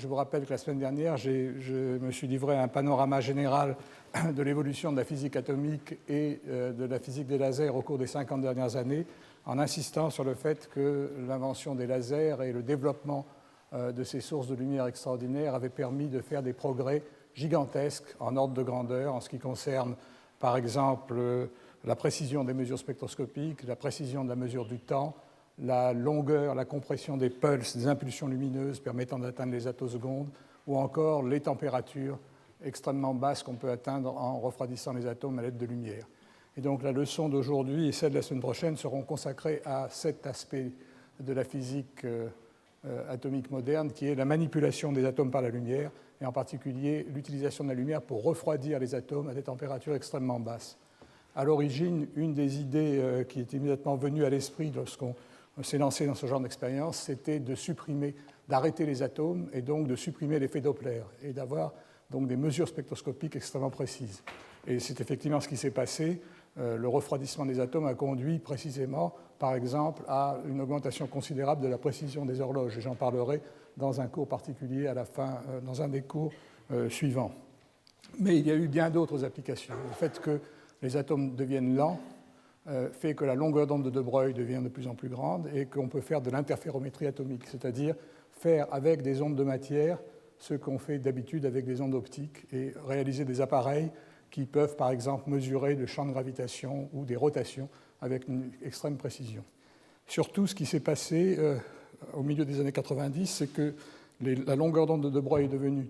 je vous rappelle que la semaine dernière, je me suis livré à un panorama général de l'évolution de la physique atomique et de la physique des lasers au cours des 50 dernières années, en insistant sur le fait que l'invention des lasers et le développement de ces sources de lumière extraordinaires avaient permis de faire des progrès gigantesques en ordre de grandeur en ce qui concerne, par exemple, la précision des mesures spectroscopiques, la précision de la mesure du temps, la longueur, la compression des pulses, des impulsions lumineuses permettant d'atteindre les attosecondes, ou encore les températures extrêmement basses qu'on peut atteindre en refroidissant les atomes à l'aide de lumière. Et donc la leçon d'aujourd'hui et celle de la semaine prochaine seront consacrées à cet aspect de la physique atomique moderne, qui est la manipulation des atomes par la lumière, et en particulier l'utilisation de la lumière pour refroidir les atomes à des températures extrêmement basses. À l'origine, une des idées qui est immédiatement venue à l'esprit lorsqu'on s'est lancé dans ce genre d'expérience, c'était de supprimer, d'arrêter les atomes et donc de supprimer l'effet Doppler et d'avoir donc des mesures spectroscopiques extrêmement précises. Et c'est effectivement ce qui s'est passé. Le refroidissement des atomes a conduit précisément, par exemple, à une augmentation considérable de la précision des horloges. Et j'en parlerai dans un cours particulier à la fin, dans un des cours suivants. Mais il y a eu bien d'autres applications. Le fait que les atomes deviennent lents fait que la longueur d'onde de De Broglie devient de plus en plus grande et qu'on peut faire de l'interférométrie atomique, c'est-à-dire faire avec des ondes de matière ce qu'on fait d'habitude avec des ondes optiques et réaliser des appareils qui peuvent, par exemple, mesurer le champ de gravitation ou des rotations avec une extrême précision. Surtout, ce qui s'est passé au milieu des années 90, c'est que la longueur d'onde de De Broglie est devenue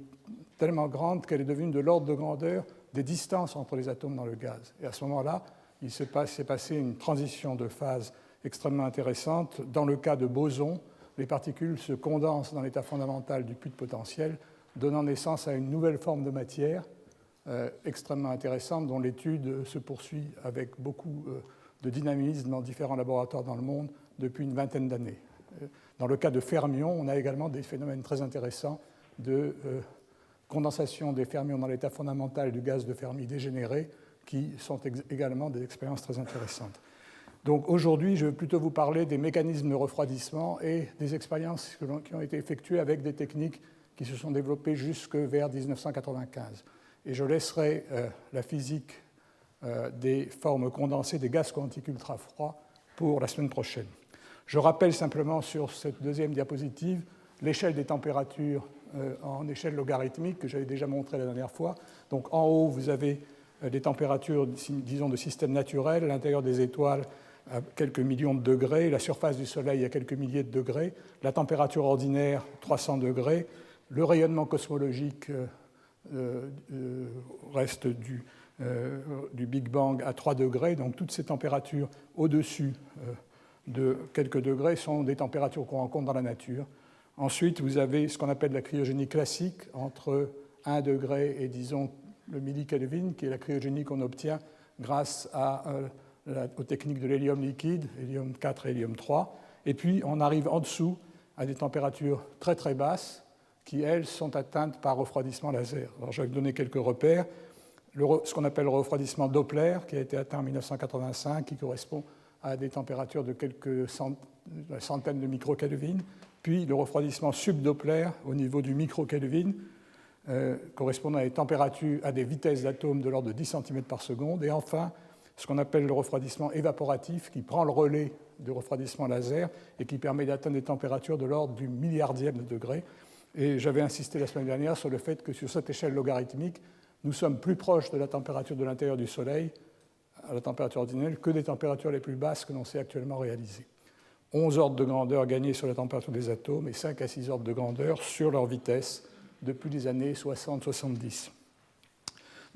tellement grande qu'elle est devenue de l'ordre de grandeur des distances entre les atomes dans le gaz. Et à ce moment-là, il s'est passé une transition de phase extrêmement intéressante. Dans le cas de bosons, les particules se condensent dans l'état fondamental du puits de potentiel, donnant naissance à une nouvelle forme de matière extrêmement intéressante, dont l'étude se poursuit avec beaucoup de dynamisme dans différents laboratoires dans le monde depuis une vingtaine d'années. Dans le cas de fermions, on a également des phénomènes très intéressants de condensation des fermions dans l'état fondamental du gaz de Fermi dégénéré, qui sont également des expériences très intéressantes. Donc aujourd'hui, je vais plutôt vous parler des mécanismes de refroidissement et des expériences qui ont été effectuées avec des techniques qui se sont développées jusque vers 1995. Et je laisserai la physique des formes condensées des gaz quantiques ultra-froids pour la semaine prochaine. Je rappelle simplement sur cette deuxième diapositive l'échelle des températures en échelle logarithmique que j'avais déjà montré la dernière fois. Donc en haut, vous avez des températures, disons, de système naturel, à l'intérieur des étoiles à quelques millions de degrés, la surface du Soleil à quelques milliers de degrés, la température ordinaire 300 degrés, le rayonnement cosmologique reste du Big Bang à 3 degrés, donc toutes ces températures au-dessus de quelques degrés sont des températures qu'on rencontre dans la nature. Ensuite, vous avez ce qu'on appelle la cryogénie classique, entre 1 degré et, disons, le millikelvin, qui est la cryogénie qu'on obtient grâce aux techniques de l'hélium liquide, hélium 4 et hélium 3. Et puis, on arrive en dessous à des températures très très basses, qui, elles, sont atteintes par refroidissement laser. Alors, je vais vous donner quelques repères. Ce qu'on appelle le refroidissement Doppler, qui a été atteint en 1985, qui correspond à des températures de quelques centaines de microkelvin. Puis, le refroidissement subdoppler, au niveau du microkelvin, correspondant à des températures, à des vitesses d'atomes de l'ordre de 10 cm par seconde. Et enfin, ce qu'on appelle le refroidissement évaporatif, qui prend le relais du refroidissement laser et qui permet d'atteindre des températures de l'ordre du milliardième de degré. Et j'avais insisté la semaine dernière sur le fait que sur cette échelle logarithmique, nous sommes plus proches de la température de l'intérieur du Soleil, à la température ordinaire, que des températures les plus basses que l'on sait actuellement réaliser. 11 ordres de grandeur gagnés sur la température des atomes et 5 à 6 ordres de grandeur sur leur vitesse depuis les années 60-70.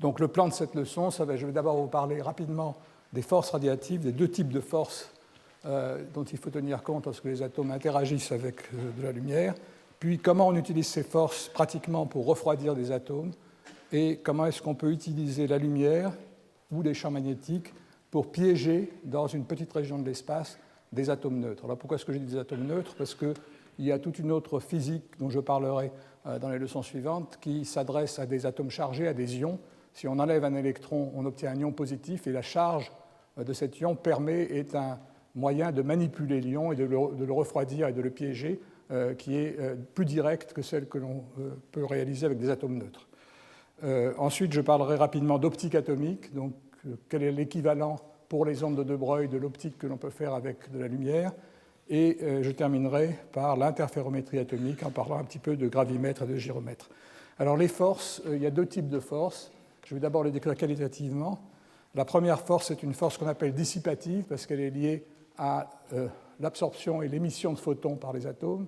Donc le plan de cette leçon, je vais d'abord vous parler rapidement des forces radiatives, des deux types de forces dont il faut tenir compte lorsque les atomes interagissent avec de la lumière, puis comment on utilise ces forces pratiquement pour refroidir des atomes, et comment est-ce qu'on peut utiliser la lumière ou les champs magnétiques pour piéger dans une petite région de l'espace des atomes neutres. Alors pourquoi est-ce que je dis des atomes neutres? Parce qu'il y a toute une autre physique dont je parlerai dans les leçons suivantes qui s'adresse à des atomes chargés, à des ions. Si on enlève un électron, on obtient un ion positif et la charge de cet ion est un moyen de manipuler l'ion et de le refroidir et de le piéger qui est plus directe que celle que l'on peut réaliser avec des atomes neutres. Ensuite, je parlerai rapidement d'optique atomique, donc quel est l'équivalent pour les ondes de De Broglie de l'optique que l'on peut faire avec de la lumière. Et je terminerai par l'interférométrie atomique en parlant un petit peu de gravimètre et de gyromètre. Alors les forces, il y a deux types de forces. Je vais d'abord les décrire qualitativement. La première force est une force qu'on appelle dissipative parce qu'elle est liée à l'absorption et l'émission de photons par les atomes.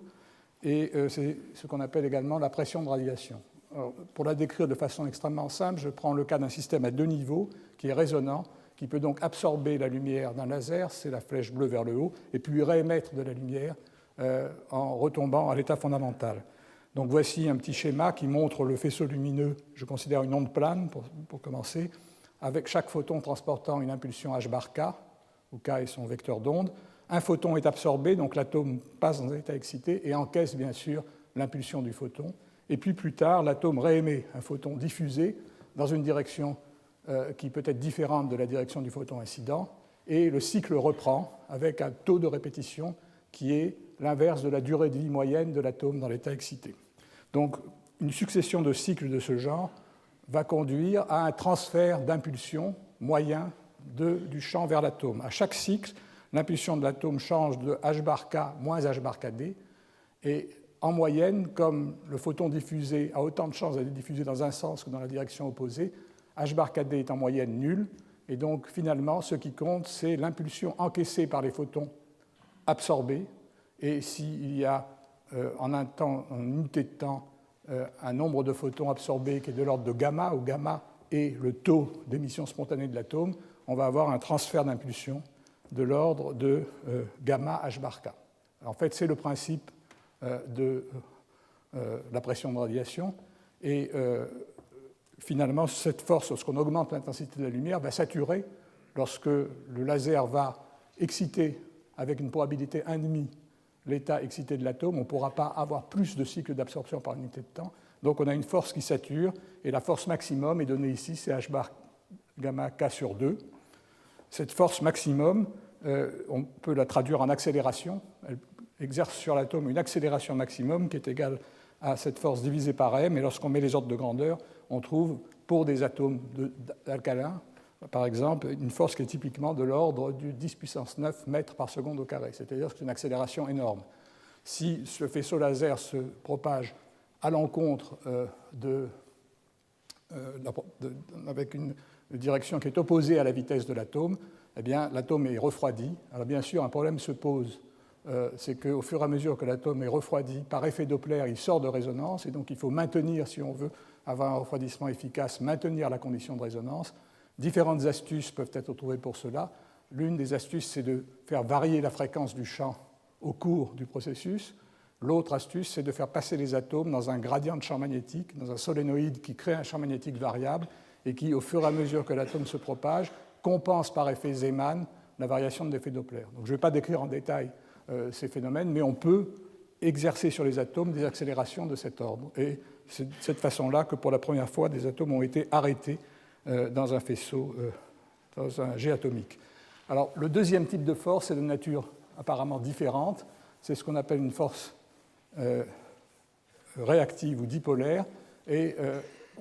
Et c'est ce qu'on appelle également la pression de radiation. Alors, pour la décrire de façon extrêmement simple, je prends le cas d'un système à deux niveaux qui est résonant, qui peut donc absorber la lumière d'un laser, c'est la flèche bleue vers le haut, et puis réémettre de la lumière en retombant à l'état fondamental. Donc voici un petit schéma qui montre le faisceau lumineux, je considère une onde plane pour commencer, avec chaque photon transportant une impulsion h bar k, où k est son vecteur d'onde. Un photon est absorbé, donc l'atome passe dans un état excité et encaisse bien sûr l'impulsion du photon. Et puis plus tard, l'atome réémet un photon diffusé dans une direction qui peut être différente de la direction du photon incident, et le cycle reprend avec un taux de répétition qui est l'inverse de la durée de vie moyenne de l'atome dans l'état excité. Donc une succession de cycles de ce genre va conduire à un transfert d'impulsion moyen du champ vers l'atome. À chaque cycle, l'impulsion de l'atome change de h bar k moins h bar kd, et en moyenne, comme le photon diffusé a autant de chances d'être diffusé dans un sens que dans la direction opposée, h bar kd est en moyenne nul, et donc finalement, ce qui compte, c'est l'impulsion encaissée par les photons absorbés, et s'il y a en unité de temps un nombre de photons absorbés qui est de l'ordre de gamma, où gamma est le taux d'émission spontanée de l'atome, on va avoir un transfert d'impulsion de l'ordre de gamma h bar k. En fait, c'est le principe de la pression de radiation, et finalement, cette force, lorsqu'on augmente l'intensité de la lumière, va saturer lorsque le laser va exciter avec une probabilité 1,5 l'état excité de l'atome. On ne pourra pas avoir plus de cycles d'absorption par unité de temps. Donc on a une force qui sature, et la force maximum est donnée ici, c'est h bar gamma k sur 2. Cette force maximum, on peut la traduire en accélération. Elle exerce sur l'atome une accélération maximum qui est égale à cette force divisée par m, et lorsqu'on met les ordres de grandeur, on trouve pour des atomes d'alcalin, par exemple, une force qui est typiquement de l'ordre du 10 puissance 9 mètres par seconde au carré, c'est-à-dire que c'est une accélération énorme. Si ce faisceau laser se propage à l'encontre avec une direction qui est opposée à la vitesse de l'atome, eh bien, l'atome est refroidi. Alors bien sûr, un problème se pose, c'est qu'au fur et à mesure que l'atome est refroidi, par effet Doppler, il sort de résonance, et donc il faut maintenir, si on veut avoir un refroidissement efficace, maintenir la condition de résonance. Différentes astuces peuvent être trouvées pour cela. L'une des astuces, c'est de faire varier la fréquence du champ au cours du processus. L'autre astuce, c'est de faire passer les atomes dans un gradient de champ magnétique, dans un solénoïde qui crée un champ magnétique variable et qui, au fur et à mesure que l'atome se propage, compense par effet Zeeman la variation de l'effet Doppler. Donc, je ne vais pas décrire en détail ces phénomènes, mais on peut exercer sur les atomes des accélérations de cet ordre. Et c'est de cette façon-là que, pour la première fois, des atomes ont été arrêtés dans un faisceau, dans un jet atomique. Alors, le deuxième type de force est de nature apparemment différente. C'est ce qu'on appelle une force réactive ou dipolaire, et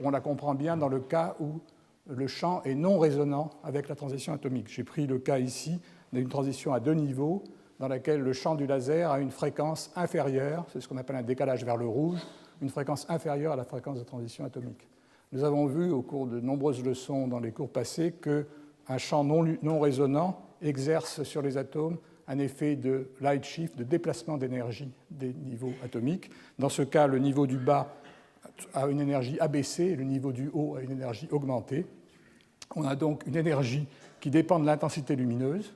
on la comprend bien dans le cas où le champ est non résonant avec la transition atomique. J'ai pris le cas ici d'une transition à deux niveaux, dans laquelle le champ du laser a une fréquence inférieure, c'est ce qu'on appelle un décalage vers le rouge, une fréquence inférieure à la fréquence de transition atomique. Nous avons vu au cours de nombreuses leçons dans les cours passés qu'un champ non résonant exerce sur les atomes un effet de light shift, de déplacement d'énergie des niveaux atomiques. Dans ce cas, le niveau du bas a une énergie abaissée et le niveau du haut a une énergie augmentée. On a donc une énergie qui dépend de l'intensité lumineuse.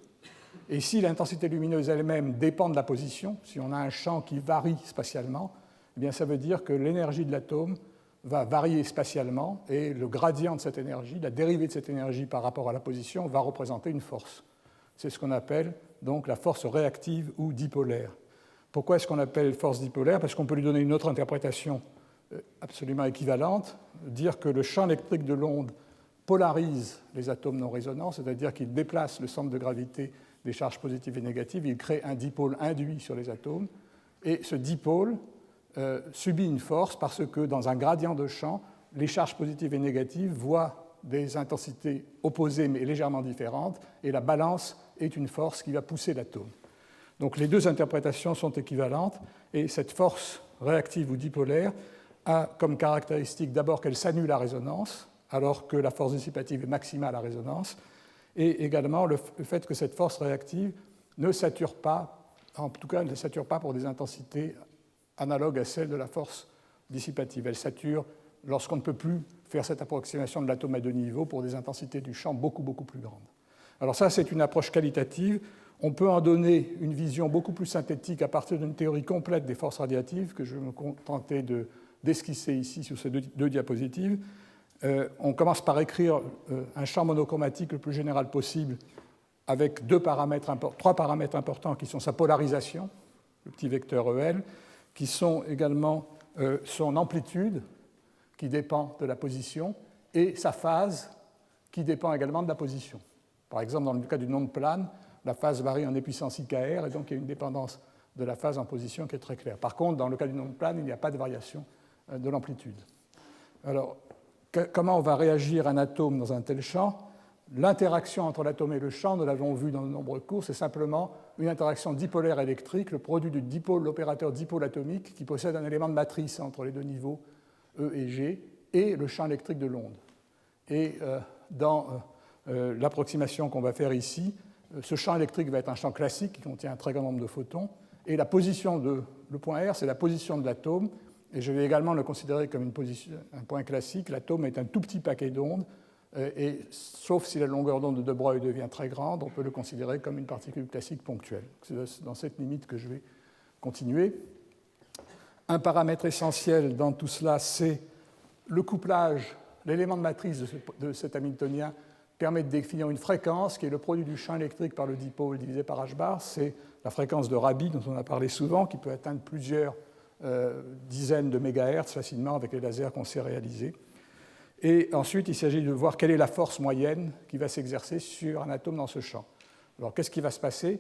Et si l'intensité lumineuse elle-même dépend de la position, si on a un champ qui varie spatialement, eh bien ça veut dire que l'énergie de l'atome va varier spatialement et le gradient de cette énergie, la dérivée de cette énergie par rapport à la position, va représenter une force. C'est ce qu'on appelle donc la force réactive ou dipolaire. Pourquoi est-ce qu'on appelle force dipolaire? Parce qu'on peut lui donner une autre interprétation absolument équivalente, dire que le champ électrique de l'onde polarise les atomes non résonants, c'est-à-dire qu'il déplace le centre de gravité des charges positives et négatives, il crée un dipôle induit sur les atomes, Et ce dipôle subit une force parce que dans un gradient de champ, les charges positives et négatives voient des intensités opposées mais légèrement différentes, et la balance est une force qui va pousser l'atome. Donc les deux interprétations sont équivalentes, et cette force réactive ou dipolaire a comme caractéristique d'abord qu'elle s'annule à résonance, alors que la force dissipative est maximale à résonance, et également le fait que cette force réactive ne sature pas, en tout cas ne sature pas pour des intensités analogues à celles de la force dissipative. Elle sature lorsqu'on ne peut plus faire cette approximation de l'atome à deux niveaux pour des intensités du champ beaucoup plus grandes. Alors ça, c'est une approche qualitative. On peut en donner une vision beaucoup plus synthétique à partir d'une théorie complète des forces radiatives que je vais me contenter d'esquisser ici sur ces deux diapositives. On commence par écrire un champ monochromatique le plus général possible avec trois paramètres importants qui sont sa polarisation, le petit vecteur EL, qui sont également son amplitude, qui dépend de la position, et sa phase, qui dépend également de la position. Par exemple, dans le cas d'une onde plane, la phase varie en puissance IKR, et donc il y a une dépendance de la phase en position qui est très claire. Par contre, dans le cas d'une onde plane, il n'y a pas de variation de l'amplitude. Alors, comment on va réagir un atome dans un tel champ? L'interaction entre l'atome et le champ, nous l'avons vu dans de nombreux cours, c'est simplement une interaction dipolaire électrique, le produit du dipôle, l'opérateur dipôle atomique, qui possède un élément de matrice entre les deux niveaux, E et G, et le champ électrique de l'onde. Et dans l'approximation qu'on va faire ici, ce champ électrique va être un champ classique qui contient un très grand nombre de photons, et la position le point R, c'est la position de l'atome, et je vais également le considérer comme un point classique. L'atome est un tout petit paquet d'ondes, et sauf si la longueur d'onde de De Broglie devient très grande, on peut le considérer comme une particule classique ponctuelle. C'est dans cette limite que je vais continuer. Un paramètre essentiel dans tout cela, c'est le couplage. L'élément de matrice de cet Hamiltonien permet de définir une fréquence qui est le produit du champ électrique par le dipôle divisé par h bar. C'est la fréquence de Rabi dont on a parlé souvent, qui peut atteindre plusieurs dizaines de mégahertz facilement avec les lasers qu'on sait réaliser. Et ensuite, il s'agit de voir quelle est la force moyenne qui va s'exercer sur un atome dans ce champ. Alors, qu'est-ce qui va se passer?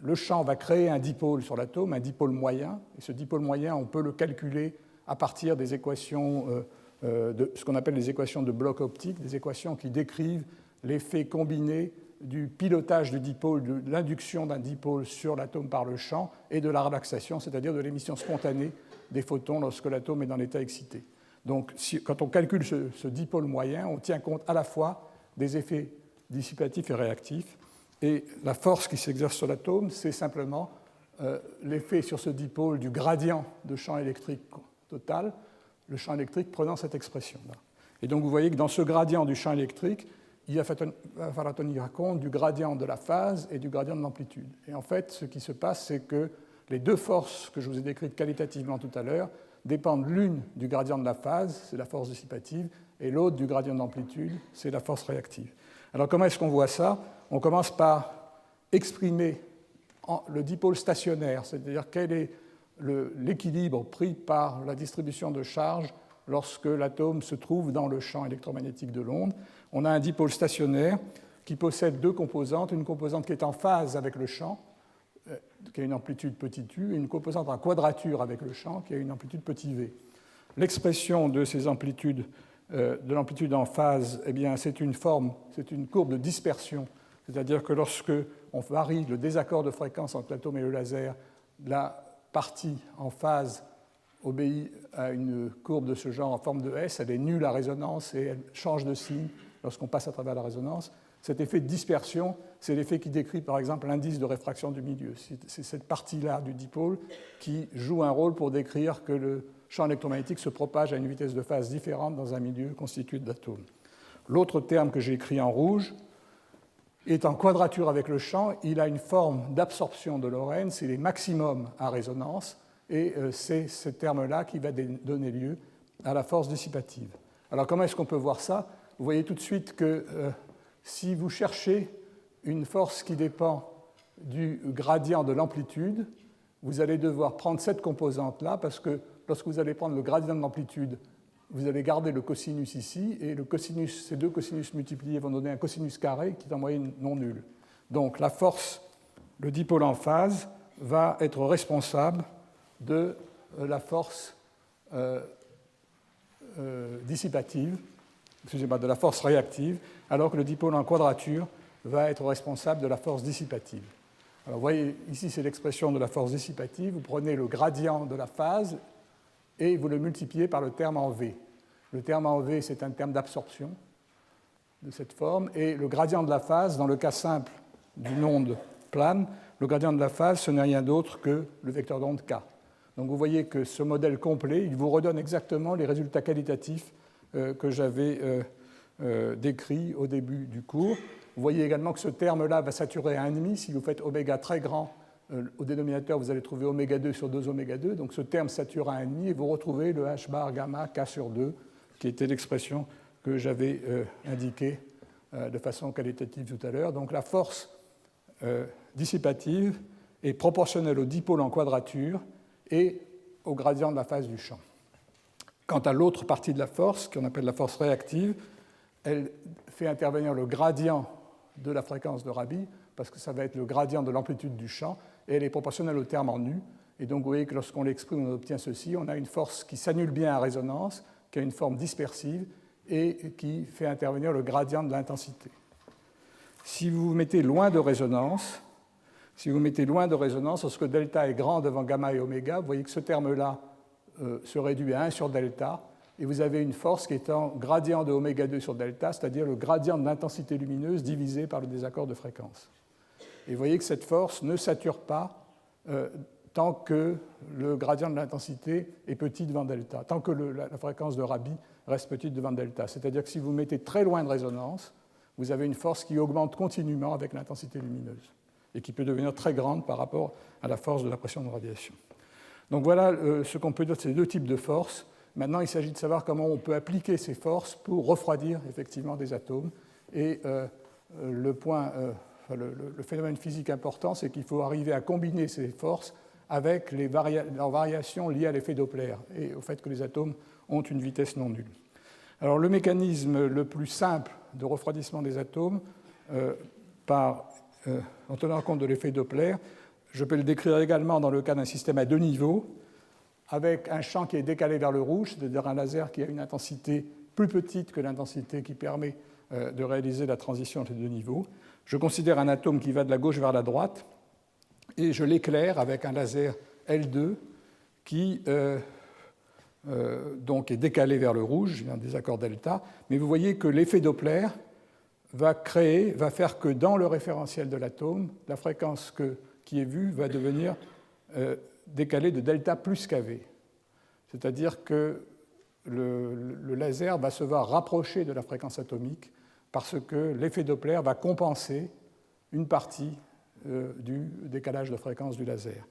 Le champ va créer un dipôle sur l'atome, un dipôle moyen, et ce dipôle moyen, on peut le calculer à partir des équations, de ce qu'on appelle les équations de bloc optique, des équations qui décrivent l'effet combiné du pilotage du dipôle, de l'induction d'un dipôle sur l'atome par le champ, et de la relaxation, c'est-à-dire de l'émission spontanée des photons lorsque l'atome est dans l'état excité. Donc, quand on calcule ce dipôle moyen, on tient compte à la fois des effets dissipatifs et réactifs. Et la force qui s'exerce sur l'atome, c'est simplement l'effet sur ce dipôle du gradient de champ électrique total, le champ électrique prenant cette expression-là. Et donc, vous voyez que dans ce gradient du champ électrique, il va falloir tenir compte du gradient de la phase et du gradient de l'amplitude. Et en fait, ce qui se passe, c'est que les deux forces que je vous ai décrites qualitativement tout à l'heure dépendent l'une du gradient de la phase, c'est la force dissipative, et l'autre du gradient d'amplitude, c'est la force réactive. Alors comment est-ce qu'on voit ça? On commence par exprimer le dipôle stationnaire, c'est-à-dire quel est l'équilibre pris par la distribution de charge lorsque l'atome se trouve dans le champ électromagnétique de l'onde. On a un dipôle stationnaire qui possède deux composantes, une composante qui est en phase avec le champ, qui a une amplitude petit u, et une composante en quadrature avec le champ, qui a une amplitude petit v. L'expression de ces amplitudes, de l'amplitude en phase, eh bien, c'est une courbe de dispersion, c'est-à-dire que lorsque on varie le désaccord de fréquence entre l'atome et le laser, la partie en phase obéit à une courbe de ce genre en forme de S, elle est nulle à résonance et elle change de signe lorsqu'on passe à travers la résonance. Cet effet de dispersion, c'est l'effet qui décrit par exemple l'indice de réfraction du milieu. C'est cette partie-là du dipôle qui joue un rôle pour décrire que le champ électromagnétique se propage à une vitesse de phase différente dans un milieu constitué d'atomes. L'autre terme que j'ai écrit en rouge est en quadrature avec le champ. Il a une forme d'absorption de Lorentz, il est maximum à résonance, et c'est ce terme-là qui va donner lieu à la force dissipative. Alors comment est-ce qu'on peut voir ça? Vous voyez tout de suite que si vous cherchez une force qui dépend du gradient de l'amplitude, vous allez devoir prendre cette composante-là, parce que lorsque vous allez prendre le gradient de l'amplitude, vous allez garder le cosinus ici, et ces deux cosinus multipliés vont donner un cosinus carré qui est en moyenne non nul. Donc la force, le dipôle en phase, va être responsable de la force dissipative, excusez-moi, de la force réactive, alors que le dipôle en quadrature va être responsable de la force dissipative. Alors vous voyez, ici c'est l'expression de la force dissipative, vous prenez le gradient de la phase et vous le multipliez par le terme en V. Le terme en V, c'est un terme d'absorption de cette forme, et le gradient de la phase, dans le cas simple d'une onde plane, le gradient de la phase, ce n'est rien d'autre que le vecteur d'onde K. Donc vous voyez que ce modèle complet, il vous redonne exactement les résultats qualitatifs que j'avais décrits au début du cours. Vous voyez également que ce terme-là va saturer à 1,5. Si vous faites oméga très grand, au dénominateur, vous allez trouver oméga 2 sur 2 oméga 2. Donc ce terme sature à 1,5 et vous retrouvez le H bar gamma K sur 2, qui était l'expression que j'avais indiquée de façon qualitative tout à l'heure. Donc la force dissipative est proportionnelle au dipôle en quadrature et au gradient de la phase du champ. Quant à l'autre partie de la force, qu'on appelle la force réactive, elle fait intervenir le gradient de la fréquence de Rabi, parce que ça va être le gradient de l'amplitude du champ, et elle est proportionnelle au terme en nu. Et donc vous voyez que lorsqu'on l'exprime, on obtient ceci. On a une force qui s'annule bien à résonance, qui a une forme dispersive, et qui fait intervenir le gradient de l'intensité. Si vous vous mettez loin de résonance, lorsque delta est grand devant gamma et oméga, vous voyez que ce terme-là se réduit à 1 sur delta, et vous avez une force qui est en gradient de oméga 2 sur delta, c'est-à-dire le gradient de l'intensité lumineuse divisé par le désaccord de fréquence. Et vous voyez que cette force ne sature pas tant que le gradient de l'intensité est petit devant delta, tant que la fréquence de Rabi reste petite devant delta. C'est-à-dire que si vous mettez très loin de résonance, vous avez une force qui augmente continuellement avec l'intensité lumineuse et qui peut devenir très grande par rapport à la force de la pression de radiation. Donc voilà ce qu'on peut dire de ces deux types de forces. Maintenant, il s'agit de savoir comment on peut appliquer ces forces pour refroidir effectivement des atomes. Et le phénomène physique important, c'est qu'il faut arriver à combiner ces forces avec leurs variations liées à l'effet Doppler et au fait que les atomes ont une vitesse non nulle. Alors le mécanisme le plus simple de refroidissement des atomes, en tenant compte de l'effet Doppler, je peux le décrire également dans le cas d'un système à deux niveaux, avec un champ qui est décalé vers le rouge, c'est-à-dire un laser qui a une intensité plus petite que l'intensité qui permet de réaliser la transition entre les deux niveaux. Je considère un atome qui va de la gauche vers la droite, et je l'éclaire avec un laser L2 qui donc est décalé vers le rouge, il y a un désaccord delta, mais vous voyez que l'effet Doppler va faire que dans le référentiel de l'atome, la fréquence qui est vue va devenir décalée de delta plus kV. C'est-à-dire que le laser va se voir rapprocher de la fréquence atomique parce que l'effet Doppler va compenser une partie du décalage de fréquence du laser.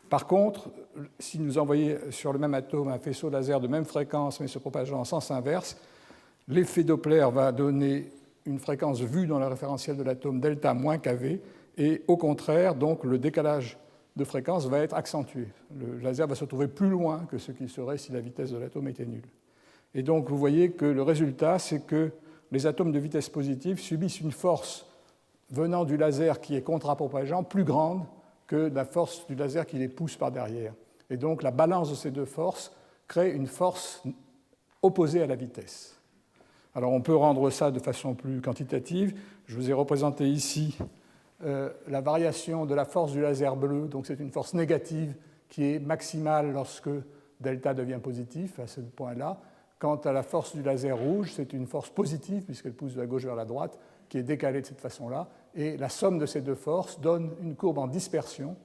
Par contre, si nous envoyons sur le même atome un faisceau laser de même fréquence mais se propageant en sens inverse, l'effet Doppler va donner une fréquence vue dans le référentiel de l'atome delta moins kV, et au contraire, donc, le décalage de fréquence va être accentué. Le laser va se trouver plus loin que ce qu'il serait si la vitesse de l'atome était nulle. Et donc vous voyez que le résultat, c'est que les atomes de vitesse positive subissent une force venant du laser qui est contrapropageant plus grande que la force du laser qui les pousse par derrière. Et donc la balance de ces deux forces crée une force opposée à la vitesse. Alors on peut rendre ça de façon plus quantitative. Je vous ai représenté ici la variation de la force du laser bleu, donc c'est une force négative qui est maximale lorsque delta devient positif à ce point-là. Quant à la force du laser rouge, c'est une force positive puisqu'elle pousse de la gauche vers la droite, qui est décalée de cette façon-là. Et la somme de ces deux forces donne une courbe en dispersion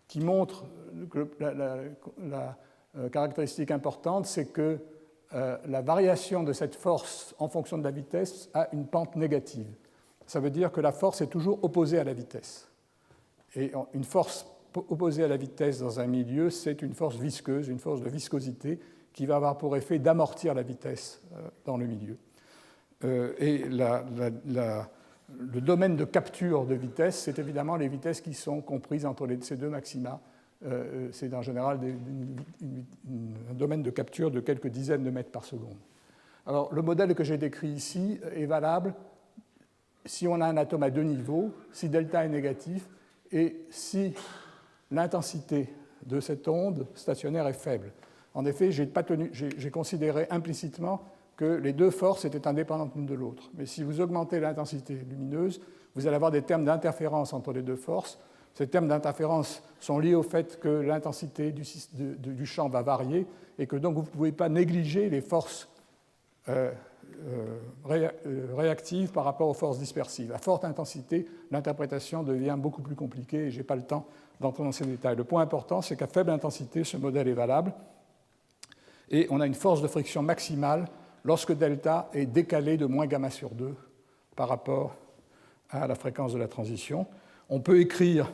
qui montre que la caractéristique importante, c'est que la variation de cette force en fonction de la vitesse a une pente négative. Ça veut dire que la force est toujours opposée à la vitesse. Et une force opposée à la vitesse dans un milieu, c'est une force visqueuse, une force de viscosité qui va avoir pour effet d'amortir la vitesse dans le milieu. Et le domaine de capture de vitesse, c'est évidemment les vitesses qui sont comprises entre ces deux maxima. C'est en général un domaine de capture de quelques dizaines de mètres par seconde. Alors, le modèle que j'ai décrit ici est valable si on a un atome à deux niveaux, si delta est négatif, et si l'intensité de cette onde stationnaire est faible. En effet, j'ai considéré implicitement que les deux forces étaient indépendantes l'une de l'autre. Mais si vous augmentez l'intensité lumineuse, vous allez avoir des termes d'interférence entre les deux forces. Ces termes d'interférence sont liés au fait que l'intensité du champ va varier et que donc vous ne pouvez pas négliger les forces réactives par rapport aux forces dispersives. À forte intensité, l'interprétation devient beaucoup plus compliquée et je n'ai pas le temps d'entrer dans ces détails. Le point important, c'est qu'à faible intensité, ce modèle est valable et on a une force de friction maximale lorsque delta est décalé de moins gamma sur 2 par rapport à la fréquence de la transition. On peut écrire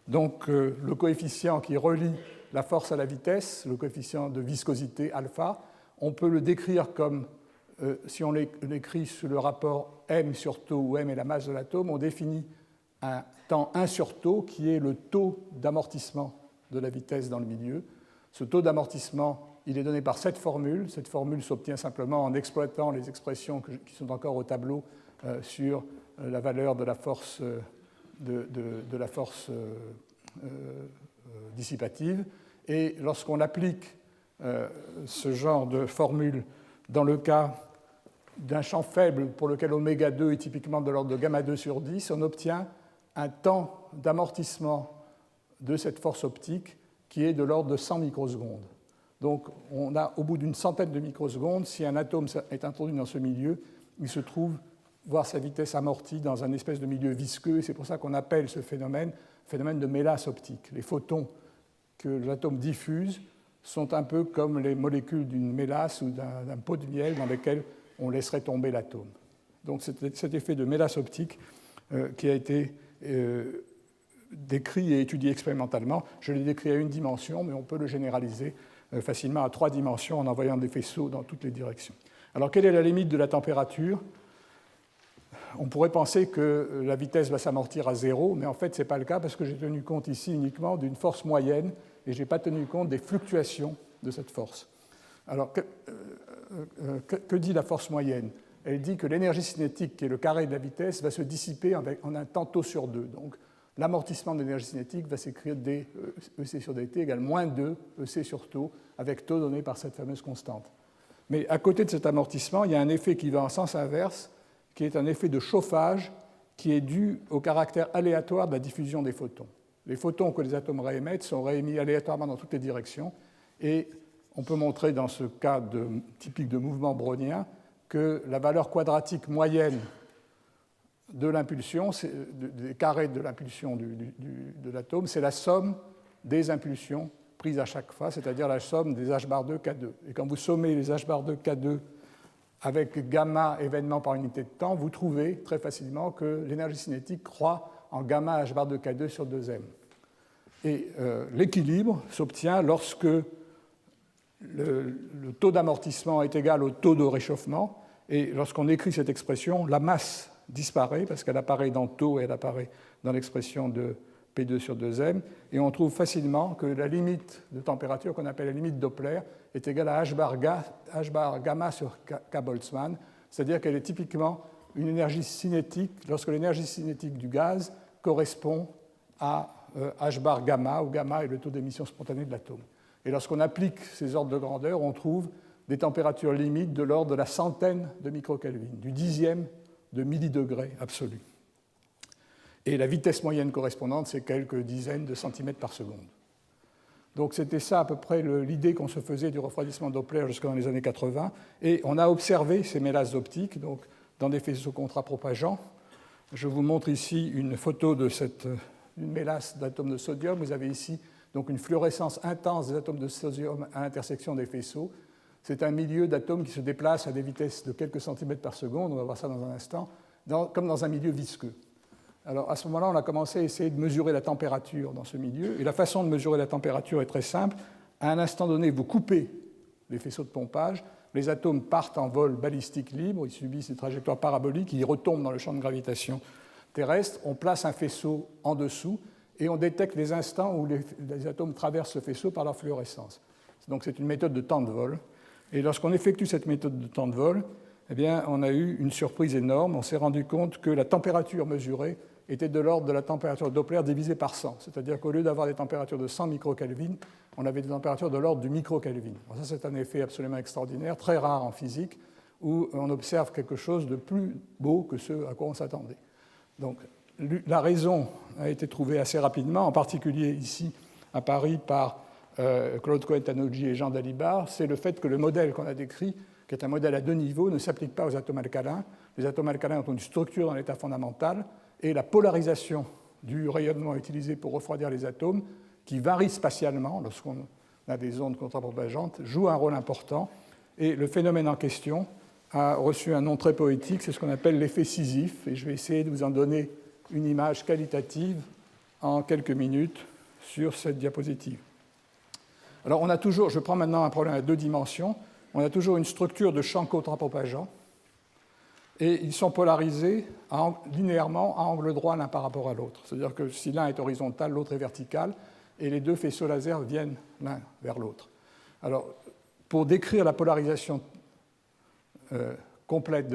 donc le coefficient qui relie la force à la vitesse, le coefficient de viscosité alpha. On peut le décrire comme, si on l'écrit sous le rapport m sur tau, où m est la masse de l'atome, on définit un temps 1 sur tau qui est le taux d'amortissement de la vitesse dans le milieu. Ce taux d'amortissement, il est donné par cette formule. Cette formule s'obtient simplement en exploitant les expressions qui sont encore au tableau sur la valeur de la force, dissipative. Et lorsqu'on applique ce genre de formule dans le cas d'un champ faible pour lequel oméga 2 est typiquement de l'ordre de gamma 2 sur 10, on obtient un temps d'amortissement de cette force optique qui est de l'ordre de 100 microsecondes. Donc on a au bout d'une centaine de microsecondes, si un atome est introduit dans ce milieu, il se trouve voir sa vitesse amortie dans un espèce de milieu visqueux, et c'est pour ça qu'on appelle ce phénomène de mélasse optique. Les photons que l'atome diffuse sont un peu comme les molécules d'une mélasse ou d'un pot de miel dans lequel on laisserait tomber l'atome. Donc cet effet de mélasse optique qui a été décrit et étudié expérimentalement, je l'ai décrit à une dimension, mais on peut le généraliser facilement à 3 dimensions en envoyant des faisceaux dans toutes les directions. Alors quelle est la limite de la température ? On pourrait penser que la vitesse va s'amortir à 0, mais en fait, ce n'est pas le cas parce que j'ai tenu compte ici uniquement d'une force moyenne et je n'ai pas tenu compte des fluctuations de cette force. Alors, que dit la force moyenne ? Elle dit que l'énergie cinétique, qui est le carré de la vitesse, va se dissiper en un temps tau sur 2. Donc, l'amortissement de l'énergie cinétique va s'écrire d EC sur dt égale moins 2 EC sur tau, avec tau donné par cette fameuse constante. Mais à côté de cet amortissement, il y a un effet qui va en sens inverse, qui est un effet de chauffage qui est dû au caractère aléatoire de la diffusion des photons. Les photons que les atomes réémettent sont réémis aléatoirement dans toutes les directions, et on peut montrer dans ce cas typique de mouvement brownien que la valeur quadratique moyenne de l'impulsion, des carrés de l'impulsion de l'atome, c'est la somme des impulsions prises à chaque fois, c'est-à-dire la somme des h bar 2 K2. Et quand vous sommez les h bar 2 K2 avec gamma événement par unité de temps, vous trouvez très facilement que l'énergie cinétique croît en gamma h bar de K2 sur 2m. Et l'équilibre s'obtient lorsque le taux d'amortissement est égal au taux de réchauffement, et lorsqu'on écrit cette expression, la masse disparaît parce qu'elle apparaît dans taux et elle apparaît dans l'expression de P2 sur 2m, et on trouve facilement que la limite de température, qu'on appelle la limite Doppler, est égale à h bar gamma sur K Boltzmann, c'est-à-dire qu'elle est typiquement une énergie cinétique lorsque l'énergie cinétique du gaz correspond à h bar gamma, où gamma est le taux d'émission spontanée de l'atome. Et lorsqu'on applique ces ordres de grandeur, on trouve des températures limites de l'ordre de la centaine de microkelvin, du dixième de millidegré absolu. Et la vitesse moyenne correspondante, c'est quelques dizaines de centimètres par seconde. Donc c'était ça à peu près l'idée qu'on se faisait du refroidissement Doppler jusqu'à dans les années 80. Et on a observé ces mélasses optiques donc, dans des faisceaux contrapropageants. Je vous montre ici une photo de une mélasse d'atomes de sodium. Vous avez ici donc une fluorescence intense des atomes de sodium à l'intersection des faisceaux. C'est un milieu d'atomes qui se déplacent à des vitesses de quelques centimètres par seconde, on va voir ça dans un instant, comme dans un milieu visqueux. Alors à ce moment-là, on a commencé à essayer de mesurer la température dans ce milieu. Et la façon de mesurer la température est très simple. À un instant donné, vous coupez les faisceaux de pompage, les atomes partent en vol balistique libre, ils subissent des trajectoires paraboliques, ils retombent dans le champ de gravitation terrestre, on place un faisceau en dessous et on détecte les instants où les atomes traversent ce faisceau par leur fluorescence. Donc c'est une méthode de temps de vol. Et lorsqu'on effectue cette méthode de temps de vol, eh bien, on a eu une surprise énorme. On s'est rendu compte que la température mesurée était de l'ordre de la température de Doppler divisée par 100. C'est-à-dire qu'au lieu d'avoir des températures de 100 microkelvin, on avait des températures de l'ordre du microkelvin. Ça, c'est un effet absolument extraordinaire, très rare en physique, où on observe quelque chose de plus beau que ce à quoi on s'attendait. Donc, la raison a été trouvée assez rapidement, en particulier ici à Paris par Claude Cohen-Tannoudji et Jean Dalibard, c'est le fait que le modèle qu'on a décrit, qui est un modèle à deux niveaux, ne s'applique pas aux atomes alcalins. Les atomes alcalins ont une structure dans l'état fondamental, et la polarisation du rayonnement utilisé pour refroidir les atomes, qui varie spatialement lorsqu'on a des ondes contrapropagantes, joue un rôle important. Et le phénomène en question a reçu un nom très poétique, c'est ce qu'on appelle l'effet Sisyphe, et je vais essayer de vous en donner une image qualitative en quelques minutes sur cette diapositive. Alors on a toujours, je prends maintenant un problème à deux dimensions, on a toujours une structure de champs contrapropageants, et ils sont polarisés linéairement à angle droit l'un par rapport à l'autre. C'est-à-dire que si l'un est horizontal, l'autre est vertical, et les deux faisceaux laser viennent l'un vers l'autre. Alors, pour décrire la polarisation complète,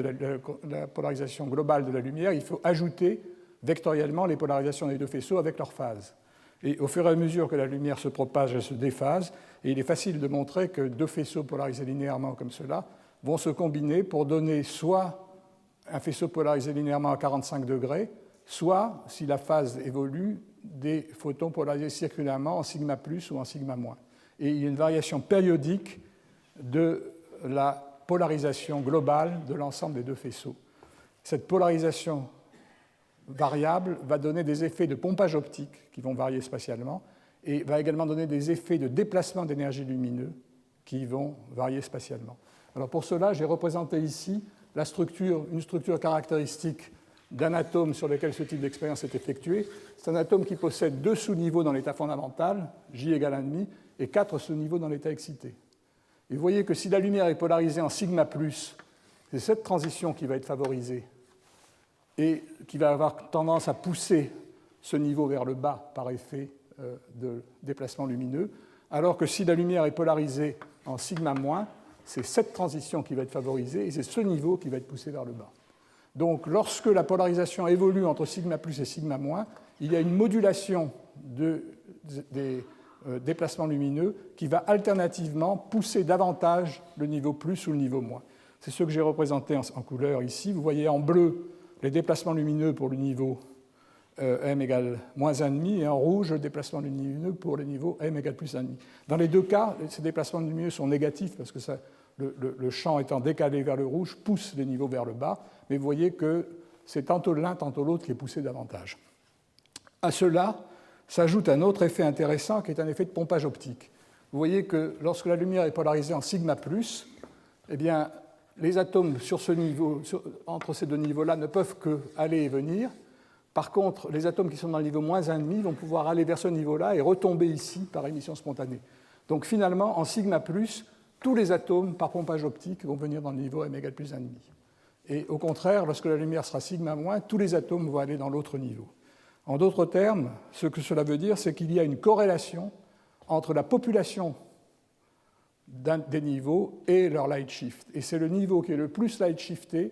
la polarisation globale de la lumière, il faut ajouter vectoriellement les polarisations des deux faisceaux avec leur phase. Et au fur et à mesure que la lumière se propage, elle se déphase, et il est facile de montrer que deux faisceaux polarisés linéairement comme cela vont se combiner pour donner soit un faisceau polarisé linéairement à 45 degrés, soit, si la phase évolue, des photons polarisés circulairement en sigma plus ou en sigma moins. Et il y a une variation périodique de la polarisation globale de l'ensemble des deux faisceaux. Cette polarisation variable va donner des effets de pompage optique qui vont varier spatialement et va également donner des effets de déplacement d'énergie lumineuse qui vont varier spatialement. Alors pour cela, j'ai représenté ici une structure caractéristique d'un atome sur lequel ce type d'expérience est effectué. C'est un atome qui possède deux sous-niveaux dans l'état fondamental, J égale 1,5, et 4 sous-niveaux dans l'état excité. Et vous voyez que si la lumière est polarisée en sigma plus, c'est cette transition qui va être favorisée et qui va avoir tendance à pousser ce niveau vers le bas par effet de déplacement lumineux, alors que si la lumière est polarisée en sigma moins, c'est cette transition qui va être favorisée et c'est ce niveau qui va être poussé vers le bas. Donc, lorsque la polarisation évolue entre sigma plus et sigma moins, il y a une modulation des déplacements lumineux qui va alternativement pousser davantage le niveau plus ou le niveau moins. C'est ce que j'ai représenté en couleur ici. Vous voyez en bleu les déplacements lumineux pour le niveau m égale moins 1,5 et en rouge le déplacement lumineux pour le niveau m égale plus 1,5. Dans les deux cas, ces déplacements lumineux sont négatifs parce que le champ étant décalé vers le rouge pousse les niveaux vers le bas, mais vous voyez que c'est tantôt l'un, tantôt l'autre qui est poussé davantage. À cela s'ajoute un autre effet intéressant qui est un effet de pompage optique. Vous voyez que lorsque la lumière est polarisée en sigma plus, eh bien, les atomes sur ce niveau, entre ces deux niveaux-là ne peuvent que aller et venir. Par contre, les atomes qui sont dans le niveau moins 1,5 vont pouvoir aller vers ce niveau-là et retomber ici par émission spontanée. Donc finalement, en sigma plus, tous les atomes, par pompage optique, vont venir dans le niveau m égale plus 1,5. Et au contraire, lorsque la lumière sera sigma moins, tous les atomes vont aller dans l'autre niveau. En d'autres termes, ce que cela veut dire, c'est qu'il y a une corrélation entre la population des niveaux et leur light shift. Et c'est le niveau qui est le plus light shifté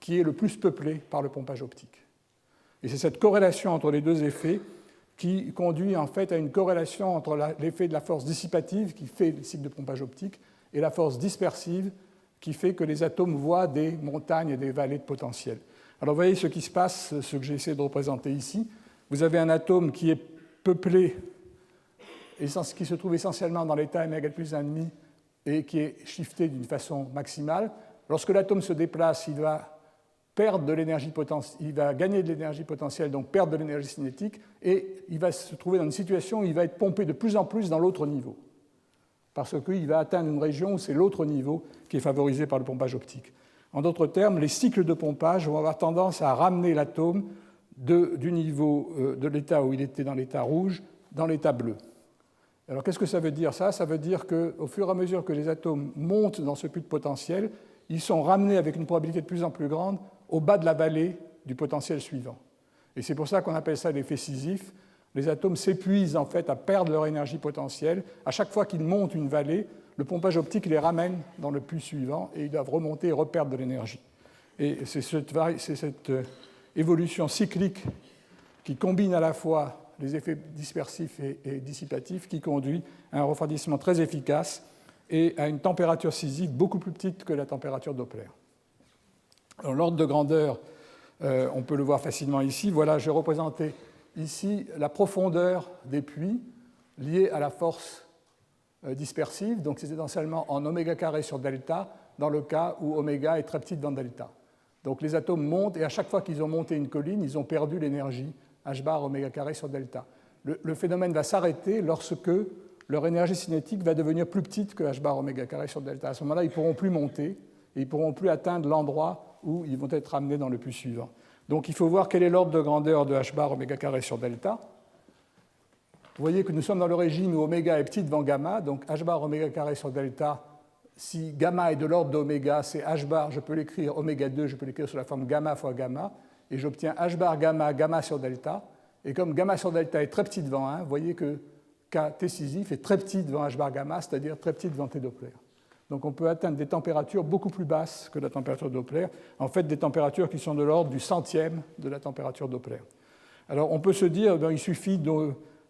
qui est le plus peuplé par le pompage optique. Et c'est cette corrélation entre les deux effets qui conduit en fait à une corrélation entre l'effet de la force dissipative qui fait le cycle de pompage optique et la force dispersive qui fait que les atomes voient des montagnes et des vallées de potentiel. Alors vous voyez ce qui se passe, ce que j'ai essayé de représenter ici. Vous avez un atome qui est peuplé, qui se trouve essentiellement dans l'état m égale plus 1,5 et qui est shifté d'une façon maximale. Lorsque l'atome se déplace, il va perdre de l'énergie potentielle, il va gagner de l'énergie potentielle, donc perdre de l'énergie cinétique, et il va se trouver dans une situation où il va être pompé de plus en plus dans l'autre niveau, parce qu'il va atteindre une région où c'est l'autre niveau qui est favorisé par le pompage optique. En d'autres termes, les cycles de pompage vont avoir tendance à ramener l'atome du niveau de l'état où il était dans l'état rouge dans l'état bleu. Alors qu'est-ce que ça veut dire ça ? Ça veut dire qu'au fur et à mesure que les atomes montent dans ce puits de potentiel, ils sont ramenés avec une probabilité de plus en plus grande au bas de la vallée du potentiel suivant. Et c'est pour ça qu'on appelle ça l'effet Sisyphe. Les atomes s'épuisent en fait à perdre leur énergie potentielle. À chaque fois qu'ils montent une vallée, le pompage optique les ramène dans le puits suivant et ils doivent remonter et reperdre de l'énergie. Et c'est cette évolution cyclique qui combine à la fois les effets dispersifs et dissipatifs, qui conduit à un refroidissement très efficace et à une température cisique beaucoup plus petite que la température Doppler. L'ordre de grandeur, on peut le voir facilement ici. Voilà, j'ai représenté ici la profondeur des puits liée à la force dispersive. Donc c'est essentiellement en oméga carré sur delta, dans le cas où oméga est très petite dans delta. Donc les atomes montent, et à chaque fois qu'ils ont monté une colline, ils ont perdu l'énergie h bar oméga carré sur delta. Le phénomène va s'arrêter lorsque leur énergie cinétique va devenir plus petite que h bar oméga carré sur delta. À ce moment-là, ils ne pourront plus monter, et ils ne pourront plus atteindre l'endroit où ils vont être amenés dans le puits suivant. Donc il faut voir quel est l'ordre de grandeur de h bar oméga carré sur delta. Vous voyez que nous sommes dans le régime où oméga est petit devant gamma, donc h bar oméga carré sur delta, si gamma est de l'ordre d'oméga, c'est h bar, je peux l'écrire oméga 2, je peux l'écrire sous la forme gamma fois gamma, et j'obtiens h bar gamma, gamma sur delta, et comme gamma sur delta est très petit devant 1, vous voyez que K T6 est très petit devant h bar gamma, c'est-à-dire très petit devant T Doppler. Donc on peut atteindre des températures beaucoup plus basses que la température Doppler, en fait des températures qui sont de l'ordre du centième de la température Doppler. Alors on peut se dire qu'il suffit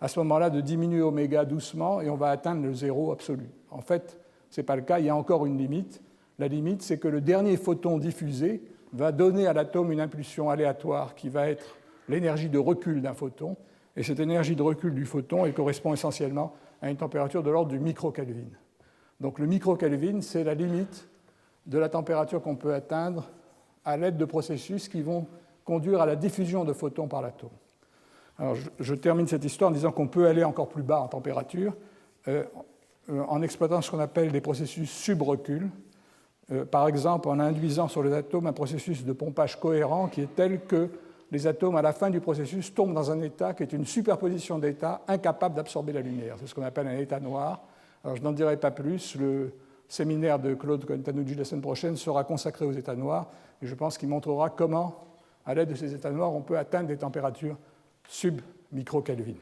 à ce moment-là de diminuer oméga doucement et on va atteindre le zéro absolu. En fait, ce n'est pas le cas, il y a encore une limite. La limite, c'est que le dernier photon diffusé va donner à l'atome une impulsion aléatoire qui va être l'énergie de recul d'un photon, et cette énergie de recul du photon elle correspond essentiellement à une température de l'ordre du microkelvin. Donc le microkelvin, c'est la limite de la température qu'on peut atteindre à l'aide de processus qui vont conduire à la diffusion de photons par l'atome. Alors je termine cette histoire en disant qu'on peut aller encore plus bas en température en exploitant ce qu'on appelle des processus subrecul, par exemple en induisant sur les atomes un processus de pompage cohérent qui est tel que les atomes, à la fin du processus, tombent dans un état qui est une superposition d'états incapable d'absorber la lumière. C'est ce qu'on appelle un état noir. Alors, je n'en dirai pas plus. Le séminaire de Claude Cohen-Tanucci la semaine prochaine sera consacré aux états noirs, et je pense qu'il montrera comment, à l'aide de ces états noirs, on peut atteindre des températures sub-microkelvin.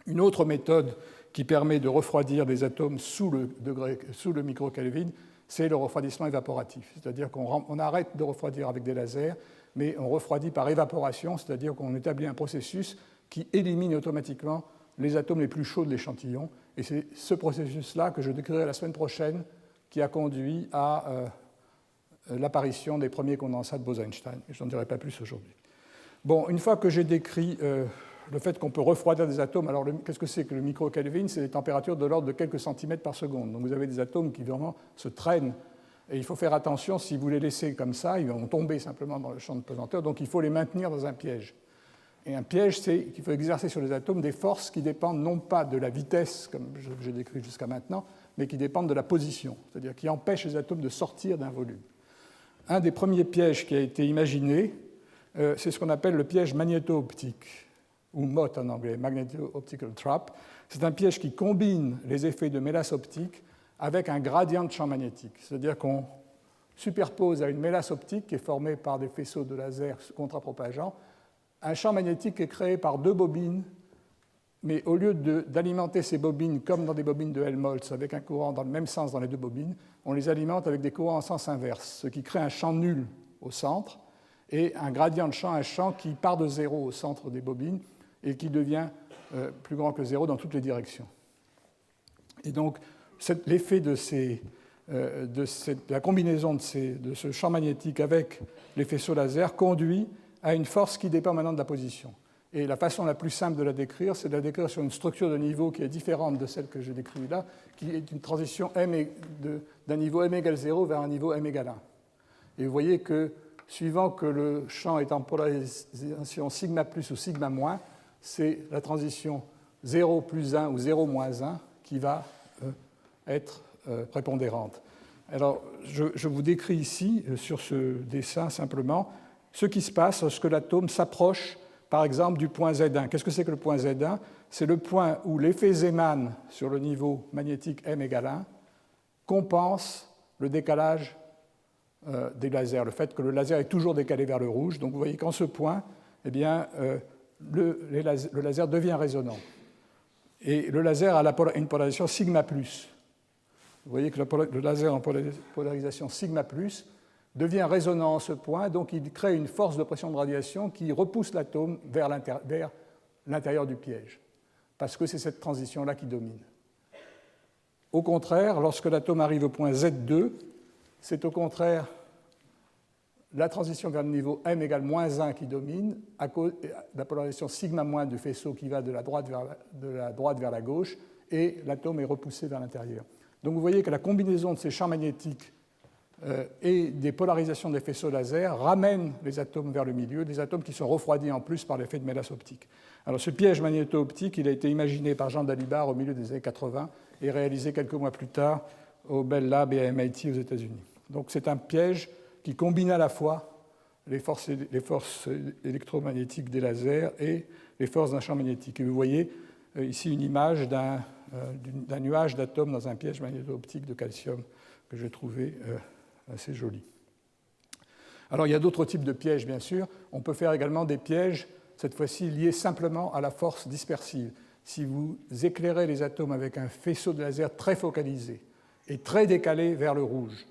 Une autre méthode qui permet de refroidir des atomes sous le microkelvin, c'est le refroidissement évaporatif. C'est-à-dire qu'on arrête de refroidir avec des lasers, mais on refroidit par évaporation, c'est-à-dire qu'on établit un processus qui élimine automatiquement les atomes les plus chauds de l'échantillon. Et c'est ce processus-là que je décrirai la semaine prochaine qui a conduit à l'apparition des premiers condensats de Bose-Einstein. Je n'en dirai pas plus aujourd'hui. Bon, une fois que j'ai décrit le fait qu'on peut refroidir des atomes, alors qu'est-ce que c'est que le microkelvin? C'est des températures de l'ordre de quelques centimètres par seconde. Donc vous avez des atomes qui vraiment se traînent. Et il faut faire attention, si vous les laissez comme ça, ils vont tomber simplement dans le champ de pesanteur, donc il faut les maintenir dans un piège. Et un piège, c'est qu'il faut exercer sur les atomes des forces qui dépendent non pas de la vitesse, comme j'ai décrit jusqu'à maintenant, mais qui dépendent de la position, c'est-à-dire qui empêchent les atomes de sortir d'un volume. Un des premiers pièges qui a été imaginé, c'est ce qu'on appelle le piège magnéto-optique, ou MOT en anglais, Magneto Optical Trap. C'est un piège qui combine les effets de mélasse optique avec un gradient de champ magnétique. C'est-à-dire qu'on superpose à une mélasse optique qui est formée par des faisceaux de laser contrapropageants un champ magnétique qui est créé par deux bobines, mais au lieu d'alimenter ces bobines comme dans des bobines de Helmholtz avec un courant dans le même sens dans les deux bobines, on les alimente avec des courants en sens inverse, ce qui crée un champ nul au centre et un gradient de champ, un champ qui part de zéro au centre des bobines et qui devient plus grand que zéro dans toutes les directions. Et donc, l'effet de la combinaison de ce champ magnétique avec les faisceaux laser conduit à une force qui dépend maintenant de la position. Et la façon la plus simple de la décrire, c'est de la décrire sur une structure de niveau qui est différente de celle que j'ai décrite là, qui est une transition d'un niveau m égale 0 vers un niveau m égale 1. Et vous voyez que, suivant que le champ est en polarisation sigma plus ou sigma moins, c'est la transition 0 plus 1 ou 0 moins 1 qui va être prépondérante. Alors, je vous décris ici, sur ce dessin simplement, ce qui se passe lorsque l'atome s'approche, par exemple, du point Z1. Qu'est-ce que c'est que le point Z1? C'est le point où l'effet Zeeman sur le niveau magnétique m égale 1 compense le décalage des lasers, le fait que le laser est toujours décalé vers le rouge. Donc vous voyez qu'en ce point, eh bien, le laser devient résonant. Et le laser a une polarisation sigma plus. Vous voyez que le laser en polarisation sigma plus devient résonant en ce point, donc il crée une force de pression de radiation qui repousse l'atome vers l'intérieur du piège, parce que c'est cette transition-là qui domine. Au contraire, lorsque l'atome arrive au point Z2, c'est au contraire la transition vers le niveau m égale moins 1 qui domine, à cause de la polarisation sigma- du faisceau qui va de la droite vers la gauche, et l'atome est repoussé vers l'intérieur. Donc vous voyez que la combinaison de ces champs magnétiques et des polarisations des faisceaux laser ramènent les atomes vers le milieu, des atomes qui sont refroidis en plus par l'effet de mélasse optique. Alors ce piège magnéto-optique, il a été imaginé par Jean Dalibard au milieu des années 80 et réalisé quelques mois plus tard au Bell Lab et à MIT aux États-Unis. Donc c'est un piège qui combine à la fois les forces électromagnétiques des lasers et les forces d'un champ magnétique. Et vous voyez ici une image d'un nuage d'atomes dans un piège magnéto-optique de calcium que j'ai trouvé assez joli. Alors il y a d'autres types de pièges, bien sûr. On peut faire également des pièges, cette fois-ci liés simplement à la force dispersive. Si vous éclairez les atomes avec un faisceau de laser très focalisé et très décalé vers le rouge,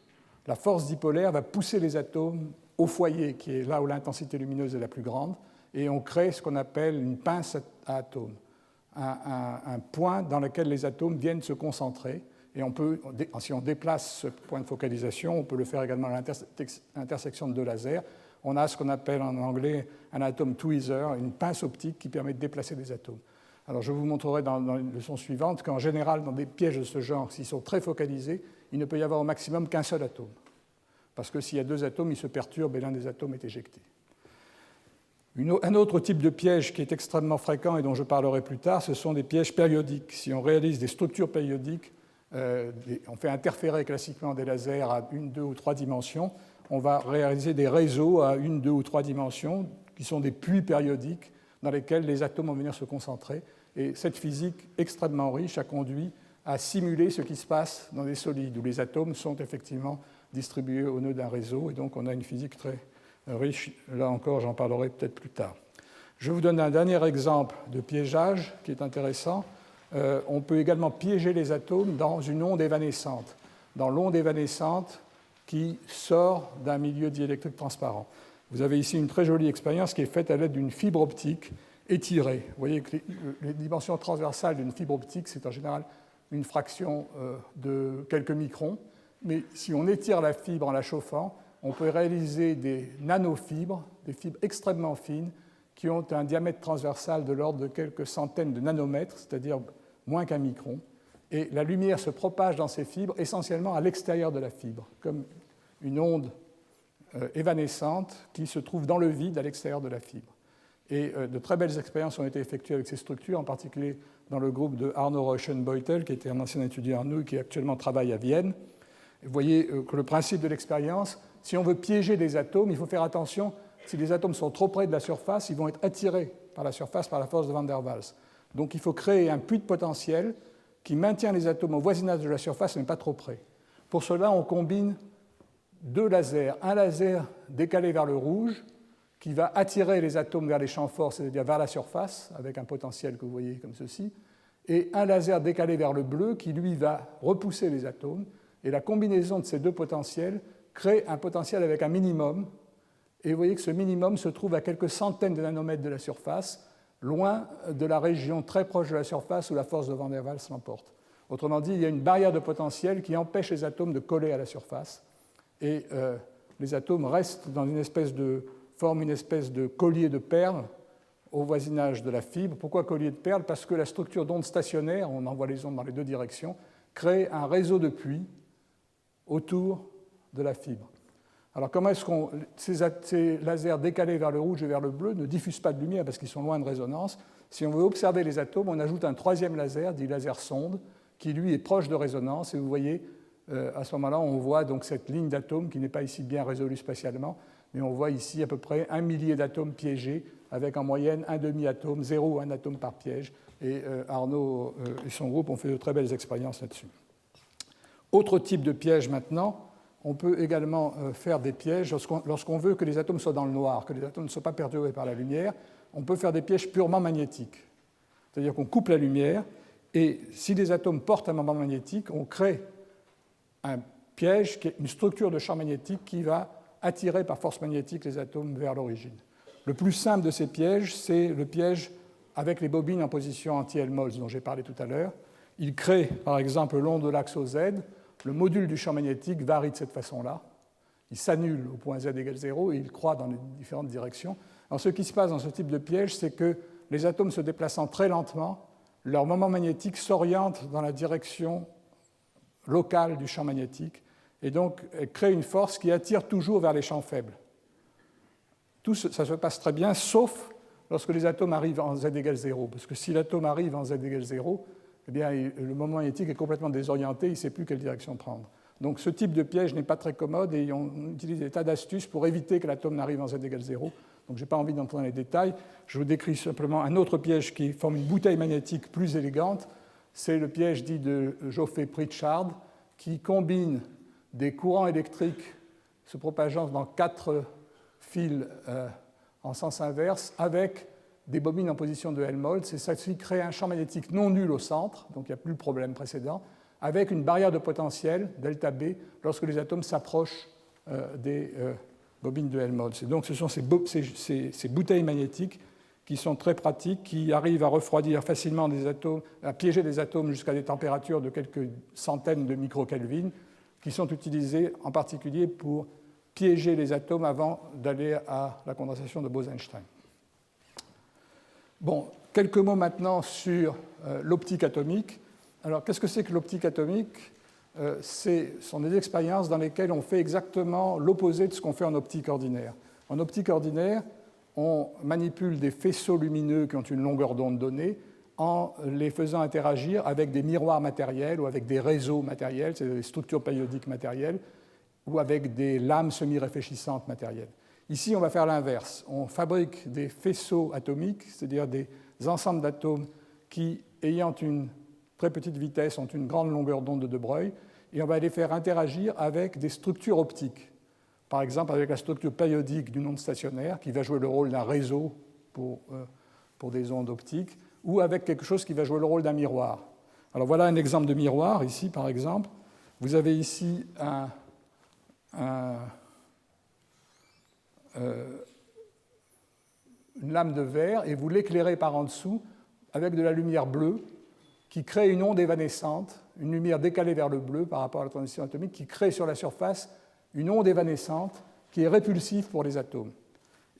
la force dipolaire va pousser les atomes au foyer, qui est là où l'intensité lumineuse est la plus grande, et on crée ce qu'on appelle une pince à atomes, un point dans lequel les atomes viennent se concentrer. Et on peut, si on déplace ce point de focalisation, on peut le faire également à l'intersection de deux lasers. On a ce qu'on appelle en anglais un atom tweezer, une pince optique qui permet de déplacer des atomes. Alors je vous montrerai dans la leçon suivante qu'en général, dans des pièges de ce genre, s'ils sont très focalisés, il ne peut y avoir au maximum qu'un seul atome. Parce que s'il y a deux atomes, ils se perturbent et l'un des atomes est éjecté. Un autre type de piège qui est extrêmement fréquent et dont je parlerai plus tard, ce sont des pièges périodiques. Si on réalise des structures périodiques, on fait interférer classiquement des lasers à 1, 2 ou 3 dimensions, on va réaliser des réseaux à 1, 2 ou 3 dimensions qui sont des puits périodiques dans lesquels les atomes vont venir se concentrer. Et cette physique extrêmement riche a conduit à simuler ce qui se passe dans des solides où les atomes sont effectivement distribués au nœud d'un réseau. Et donc on a une physique très riche. Là encore, j'en parlerai peut-être plus tard. Je vous donne un dernier exemple de piégeage qui est intéressant. On peut également piéger les atomes dans une onde évanescente, dans l'onde évanescente qui sort d'un milieu diélectrique transparent. Vous avez ici une très jolie expérience qui est faite à l'aide d'une fibre optique étirée. Vous voyez que les dimensions transversales d'une fibre optique, c'est en général une fraction de quelques microns. Mais si on étire la fibre en la chauffant, on peut réaliser des nanofibres, des fibres extrêmement fines, qui ont un diamètre transversal de l'ordre de quelques centaines de nanomètres, c'est-à-dire moins qu'un micron. Et la lumière se propage dans ces fibres essentiellement à l'extérieur de la fibre, comme une onde évanescente qui se trouve dans le vide à l'extérieur de la fibre. Et de très belles expériences ont été effectuées avec ces structures, en particulier dans le groupe de Arno Reuschen-Beutel, qui était un ancien étudiant à nous et qui actuellement travaille à Vienne. Vous voyez que le principe de l'expérience, si on veut piéger des atomes, il faut faire attention. Si les atomes sont trop près de la surface, ils vont être attirés par la surface par la force de Van der Waals. Donc il faut créer un puits de potentiel qui maintient les atomes au voisinage de la surface, mais pas trop près. Pour cela, on combine deux lasers. Un laser décalé vers le rouge, qui va attirer les atomes vers les champs forts, c'est-à-dire vers la surface, avec un potentiel que vous voyez comme ceci, et un laser décalé vers le bleu, qui lui va repousser les atomes. Et la combinaison de ces deux potentiels crée un potentiel avec un minimum. Et vous voyez que ce minimum se trouve à quelques centaines de nanomètres de la surface, loin de la région très proche de la surface où la force de Van der Waals l'emporte. Autrement dit, il y a une barrière de potentiel qui empêche les atomes de coller à la surface. Et les atomes restent dans forment une espèce de collier de perles au voisinage de la fibre. Pourquoi collier de perles? Parce que la structure d'ondes stationnaires, on envoie les ondes dans les deux directions, crée un réseau de puits autour de la fibre. Alors comment est-ce que ces lasers décalés vers le rouge et vers le bleu ne diffusent pas de lumière parce qu'ils sont loin de résonance? Si on veut observer les atomes, on ajoute un troisième laser, dit laser sonde, qui lui est proche de résonance. Et vous voyez, à ce moment-là, on voit donc cette ligne d'atomes qui n'est pas ici bien résolue spatialement, mais on voit ici à peu près 1 millier d'atomes piégés, avec en moyenne un demi-atome, 0 ou 1 atome par piège. Et Arnaud et son groupe ont fait de très belles expériences là-dessus. Autre type de piège maintenant, on peut également faire des pièges lorsqu'on veut que les atomes soient dans le noir, que les atomes ne soient pas perturbés par la lumière. On peut faire des pièges purement magnétiques. C'est-à-dire qu'on coupe la lumière, et si les atomes portent un moment magnétique, on crée un piège, qui est une structure de champ magnétique qui va attirer par force magnétique les atomes vers l'origine. Le plus simple de ces pièges, c'est le piège avec les bobines en position anti-Helmholtz dont j'ai parlé tout à l'heure. Il crée, par exemple, le long de l'axe OZ, le module du champ magnétique varie de cette façon-là. Il s'annule au point Z égale 0 et il croît dans les différentes directions. Alors, ce qui se passe dans ce type de piège, c'est que les atomes se déplaçant très lentement, leur moment magnétique s'oriente dans la direction locale du champ magnétique et donc crée une force qui attire toujours vers les champs faibles. Tout ça se passe très bien, sauf lorsque les atomes arrivent en Z égale 0. Parce que si l'atome arrive en Z égale 0, eh bien, le moment magnétique est complètement désorienté, il ne sait plus quelle direction prendre. Donc ce type de piège n'est pas très commode et on utilise des tas d'astuces pour éviter que l'atome n'arrive en Z égale 0. Donc je n'ai pas envie d'entrer dans les détails. Je vous décris simplement un autre piège qui forme une bouteille magnétique plus élégante. C'est le piège dit de Joffé-Pritchard, qui combine des courants électriques se propageant dans 4 fils en sens inverse avec des bobines en position de Helmholtz, et ça crée un champ magnétique non nul au centre, donc il n'y a plus le problème précédent, avec une barrière de potentiel, delta B, lorsque les atomes s'approchent des bobines de Helmholtz. Et donc ce sont ces bouteilles magnétiques qui sont très pratiques, qui arrivent à refroidir facilement des atomes, à piéger des atomes jusqu'à des températures de quelques centaines de microkelvin, qui sont utilisées en particulier pour piéger les atomes avant d'aller à la condensation de Bose-Einstein. Bon, quelques mots maintenant sur l'optique atomique. Alors, qu'est-ce que c'est que l'optique atomique ? Ce sont des expériences dans lesquelles on fait exactement l'opposé de ce qu'on fait en optique ordinaire. En optique ordinaire, on manipule des faisceaux lumineux qui ont une longueur d'onde donnée en les faisant interagir avec des miroirs matériels ou avec des réseaux matériels, c'est des structures périodiques matérielles, ou avec des lames semi-réfléchissantes matérielles. Ici, on va faire l'inverse. On fabrique des faisceaux atomiques, c'est-à-dire des ensembles d'atomes qui, ayant une très petite vitesse, ont une grande longueur d'onde de De Broglie, et on va les faire interagir avec des structures optiques. Par exemple, avec la structure périodique d'une onde stationnaire, qui va jouer le rôle d'un réseau pour des ondes optiques, ou avec quelque chose qui va jouer le rôle d'un miroir. Alors voilà un exemple de miroir, ici, par exemple. Vous avez ici une lame de verre et vous l'éclairez par en dessous avec de la lumière bleue qui crée une onde évanescente, une lumière décalée vers le bleu par rapport à la transition atomique, qui crée sur la surface une onde évanescente qui est répulsive pour les atomes.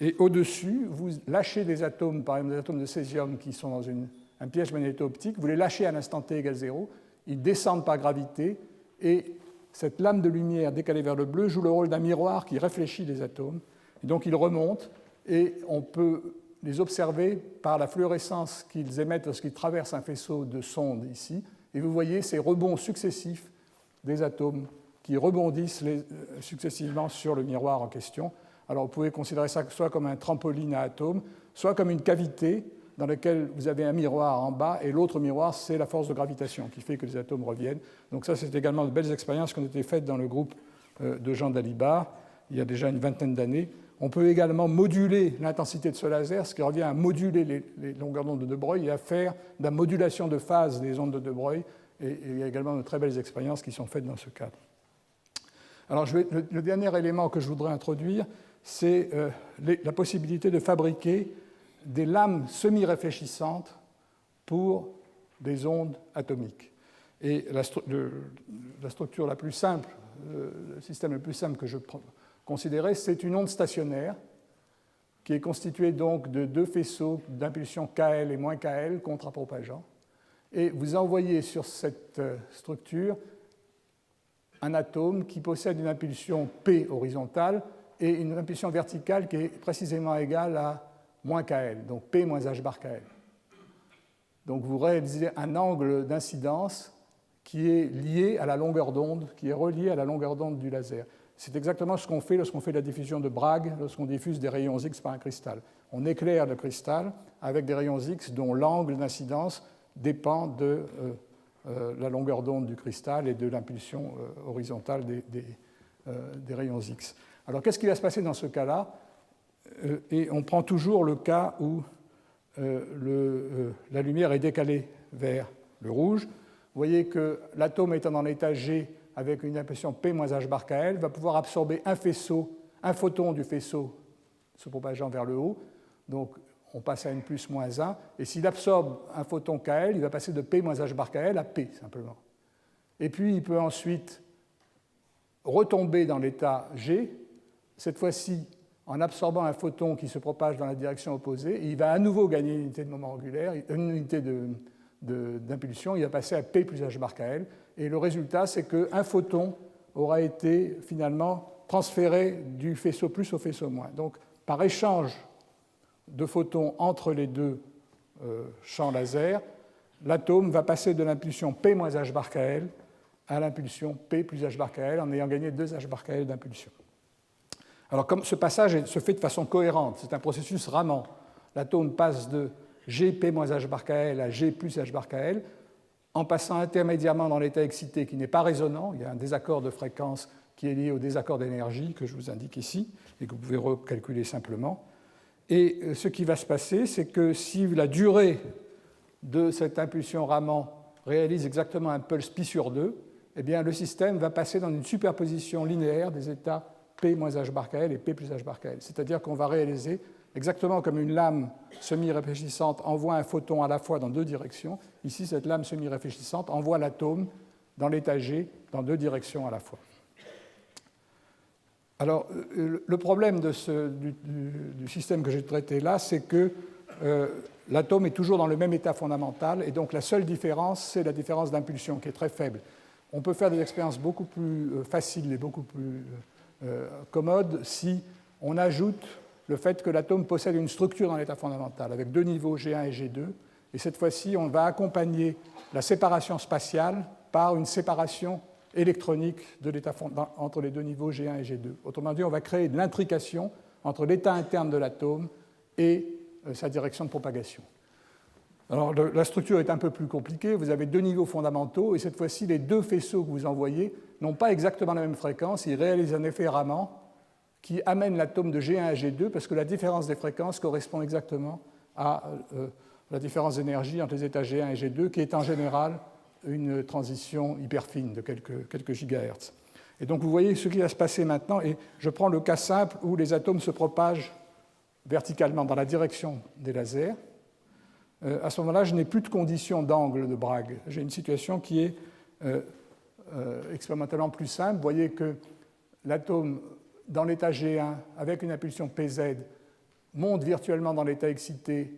Et au-dessus, vous lâchez des atomes, par exemple des atomes de césium qui sont dans un piège magnéto-optique, vous les lâchez à l'instant t égale 0, ils descendent par gravité et cette lame de lumière décalée vers le bleu joue le rôle d'un miroir qui réfléchit les atomes. Et donc ils remontent et on peut les observer par la fluorescence qu'ils émettent lorsqu'ils traversent un faisceau de sonde ici. Et vous voyez ces rebonds successifs des atomes qui rebondissent successivement sur le miroir en question. Alors vous pouvez considérer ça soit comme un trampoline à atomes, soit comme une cavité dans laquelle vous avez un miroir en bas, et l'autre miroir, c'est la force de gravitation qui fait que les atomes reviennent. Donc ça, c'est également de belles expériences qui ont été faites dans le groupe de Jean Dalibard, il y a déjà une vingtaine d'années. On peut également moduler l'intensité de ce laser, ce qui revient à moduler les longueurs d'onde de De Broglie et à faire de la modulation de phase des ondes de De Broglie. Et il y a également de très belles expériences qui sont faites dans ce cadre. Alors, le dernier élément que je voudrais introduire, c'est la possibilité de fabriquer des lames semi-réfléchissantes pour des ondes atomiques. Et la structure la plus simple, le système le plus simple que je considérais, c'est une onde stationnaire qui est constituée donc de deux faisceaux d'impulsion KL et moins KL contrapropageants. Et vous envoyez sur cette structure un atome qui possède une impulsion P horizontale et une impulsion verticale qui est précisément égale à moins KL, donc P moins H bar KL. Donc vous réalisez un angle d'incidence qui est lié à la longueur d'onde, qui est relié à la longueur d'onde du laser. C'est exactement ce qu'on fait lorsqu'on fait la diffusion de Bragg, lorsqu'on diffuse des rayons X par un cristal. On éclaire le cristal avec des rayons X dont l'angle d'incidence dépend de la longueur d'onde du cristal et de l'impulsion horizontale des rayons X. Alors qu'est-ce qui va se passer dans ce cas-là ? Et on prend toujours le cas où la lumière est décalée vers le rouge. Vous voyez que l'atome étant dans l'état G avec une impulsion P moins H bar KL va pouvoir absorber un faisceau un photon du faisceau se propageant vers le haut, donc on passe à N plus moins 1, et s'il absorbe un photon KL, il va passer de P moins H bar KL à P, simplement. Et puis il peut ensuite retomber dans l'état G, cette fois-ci en absorbant un photon qui se propage dans la direction opposée, et il va à nouveau gagner une unité de moment angulaire, une unité d'impulsion, il va passer à P plus H bar KL, et le résultat, c'est qu'un photon aura été finalement transféré du faisceau plus au faisceau moins. Donc, par échange de photons entre les deux champs laser, l'atome va passer de l'impulsion P moins H bar KL à l'impulsion P plus H bar KL en ayant gagné 2 H bar KL d'impulsion. Alors, comme ce passage se fait de façon cohérente, c'est un processus ramant, l'atome passe de Gp moins H bar KL à G plus H bar KL, en passant intermédiairement dans l'état excité qui n'est pas résonant, il y a un désaccord de fréquence qui est lié au désaccord d'énergie que je vous indique ici et que vous pouvez recalculer simplement. Et ce qui va se passer, c'est que si la durée de cette impulsion Raman réalise exactement un pulse pi sur 2, eh bien, le système va passer dans une superposition linéaire des états P moins H bar KL et P plus H bar KL. C'est-à-dire qu'on va réaliser exactement comme une lame semi-réfléchissante envoie un photon à la fois dans deux directions. Ici, cette lame semi-réfléchissante envoie l'atome dans l'état G dans deux directions à la fois. Alors, le problème du système que j'ai traité là, c'est que l'atome est toujours dans le même état fondamental, et donc la seule différence, c'est la différence d'impulsion, qui est très faible. On peut faire des expériences beaucoup plus faciles et beaucoup plus commodes si on ajoute le fait que l'atome possède une structure dans l'état fondamental, avec deux niveaux G1 et G2, et cette fois-ci, on va accompagner la séparation spatiale par une séparation électronique de entre les deux niveaux G1 et G2. Autrement dit, on va créer de l'intrication entre l'état interne de l'atome et sa direction de propagation. Alors, la structure est un peu plus compliquée. Vous avez deux niveaux fondamentaux, et cette fois-ci, les deux faisceaux que vous envoyez n'ont pas exactement la même fréquence. Ils réalisent un effet Raman qui amène l'atome de G1 à G2, parce que la différence des fréquences correspond exactement à la différence d'énergie entre les états G1 et G2, qui est en général une transition hyper fine de quelques gigahertz. Et donc vous voyez ce qui va se passer maintenant, et je prends le cas simple où les atomes se propagent verticalement dans la direction des lasers. À ce moment-là, je n'ai plus de condition d'angle de Bragg. J'ai une situation qui est expérimentalement plus simple. Vous voyez que l'atome dans l'état G1, avec une impulsion Pz, monte virtuellement dans l'état excité,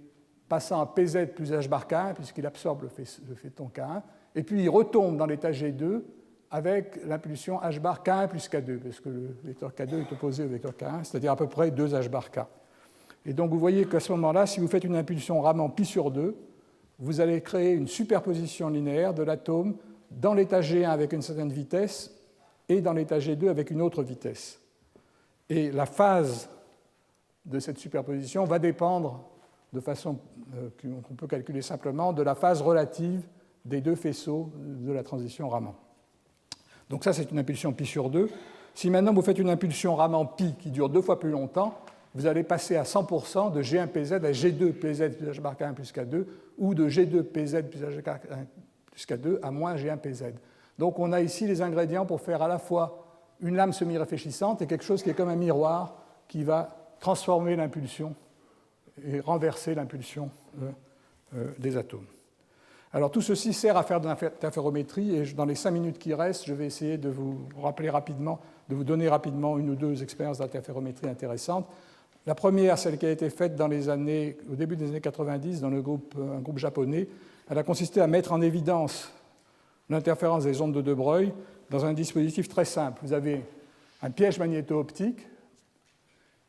passant à Pz plus H bar K1, puisqu'il absorbe le photon K1, et puis il retombe dans l'état G2 avec l'impulsion H bar K1 plus K2, parce que le vecteur K2 est opposé au vecteur K1, c'est-à-dire à peu près 2 H bar K. Et donc vous voyez qu'à ce moment-là, si vous faites une impulsion Raman pi sur 2, vous allez créer une superposition linéaire de l'atome dans l'état G1 avec une certaine vitesse et dans l'état G2 avec une autre vitesse. Et la phase de cette superposition va dépendre, de façon qu'on peut calculer simplement, de la phase relative des deux faisceaux de la transition Raman. Donc ça, c'est une impulsion pi sur 2. Si maintenant vous faites une impulsion Raman pi qui dure 2 fois plus longtemps, vous allez passer à 100% de G1PZ à G2PZ plus H bar K1 plus K2, ou de G2PZ plus H bar K1 plus K2 à moins G1PZ. Donc on a ici les ingrédients pour faire à la fois une lame semi-réfléchissante et quelque chose qui est comme un miroir qui va transformer l'impulsion et renverser l'impulsion des atomes. Alors tout ceci sert à faire de l'interférométrie, et dans les 5 minutes qui restent, je vais essayer de vous rappeler rapidement, de vous donner rapidement une ou deux expériences d'interférométrie intéressantes. La première, celle qui a été faite au début des années 90 dans un groupe japonais, elle a consisté à mettre en évidence l'interférence des ondes de De Broglie dans un dispositif très simple. Vous avez un piège magnéto-optique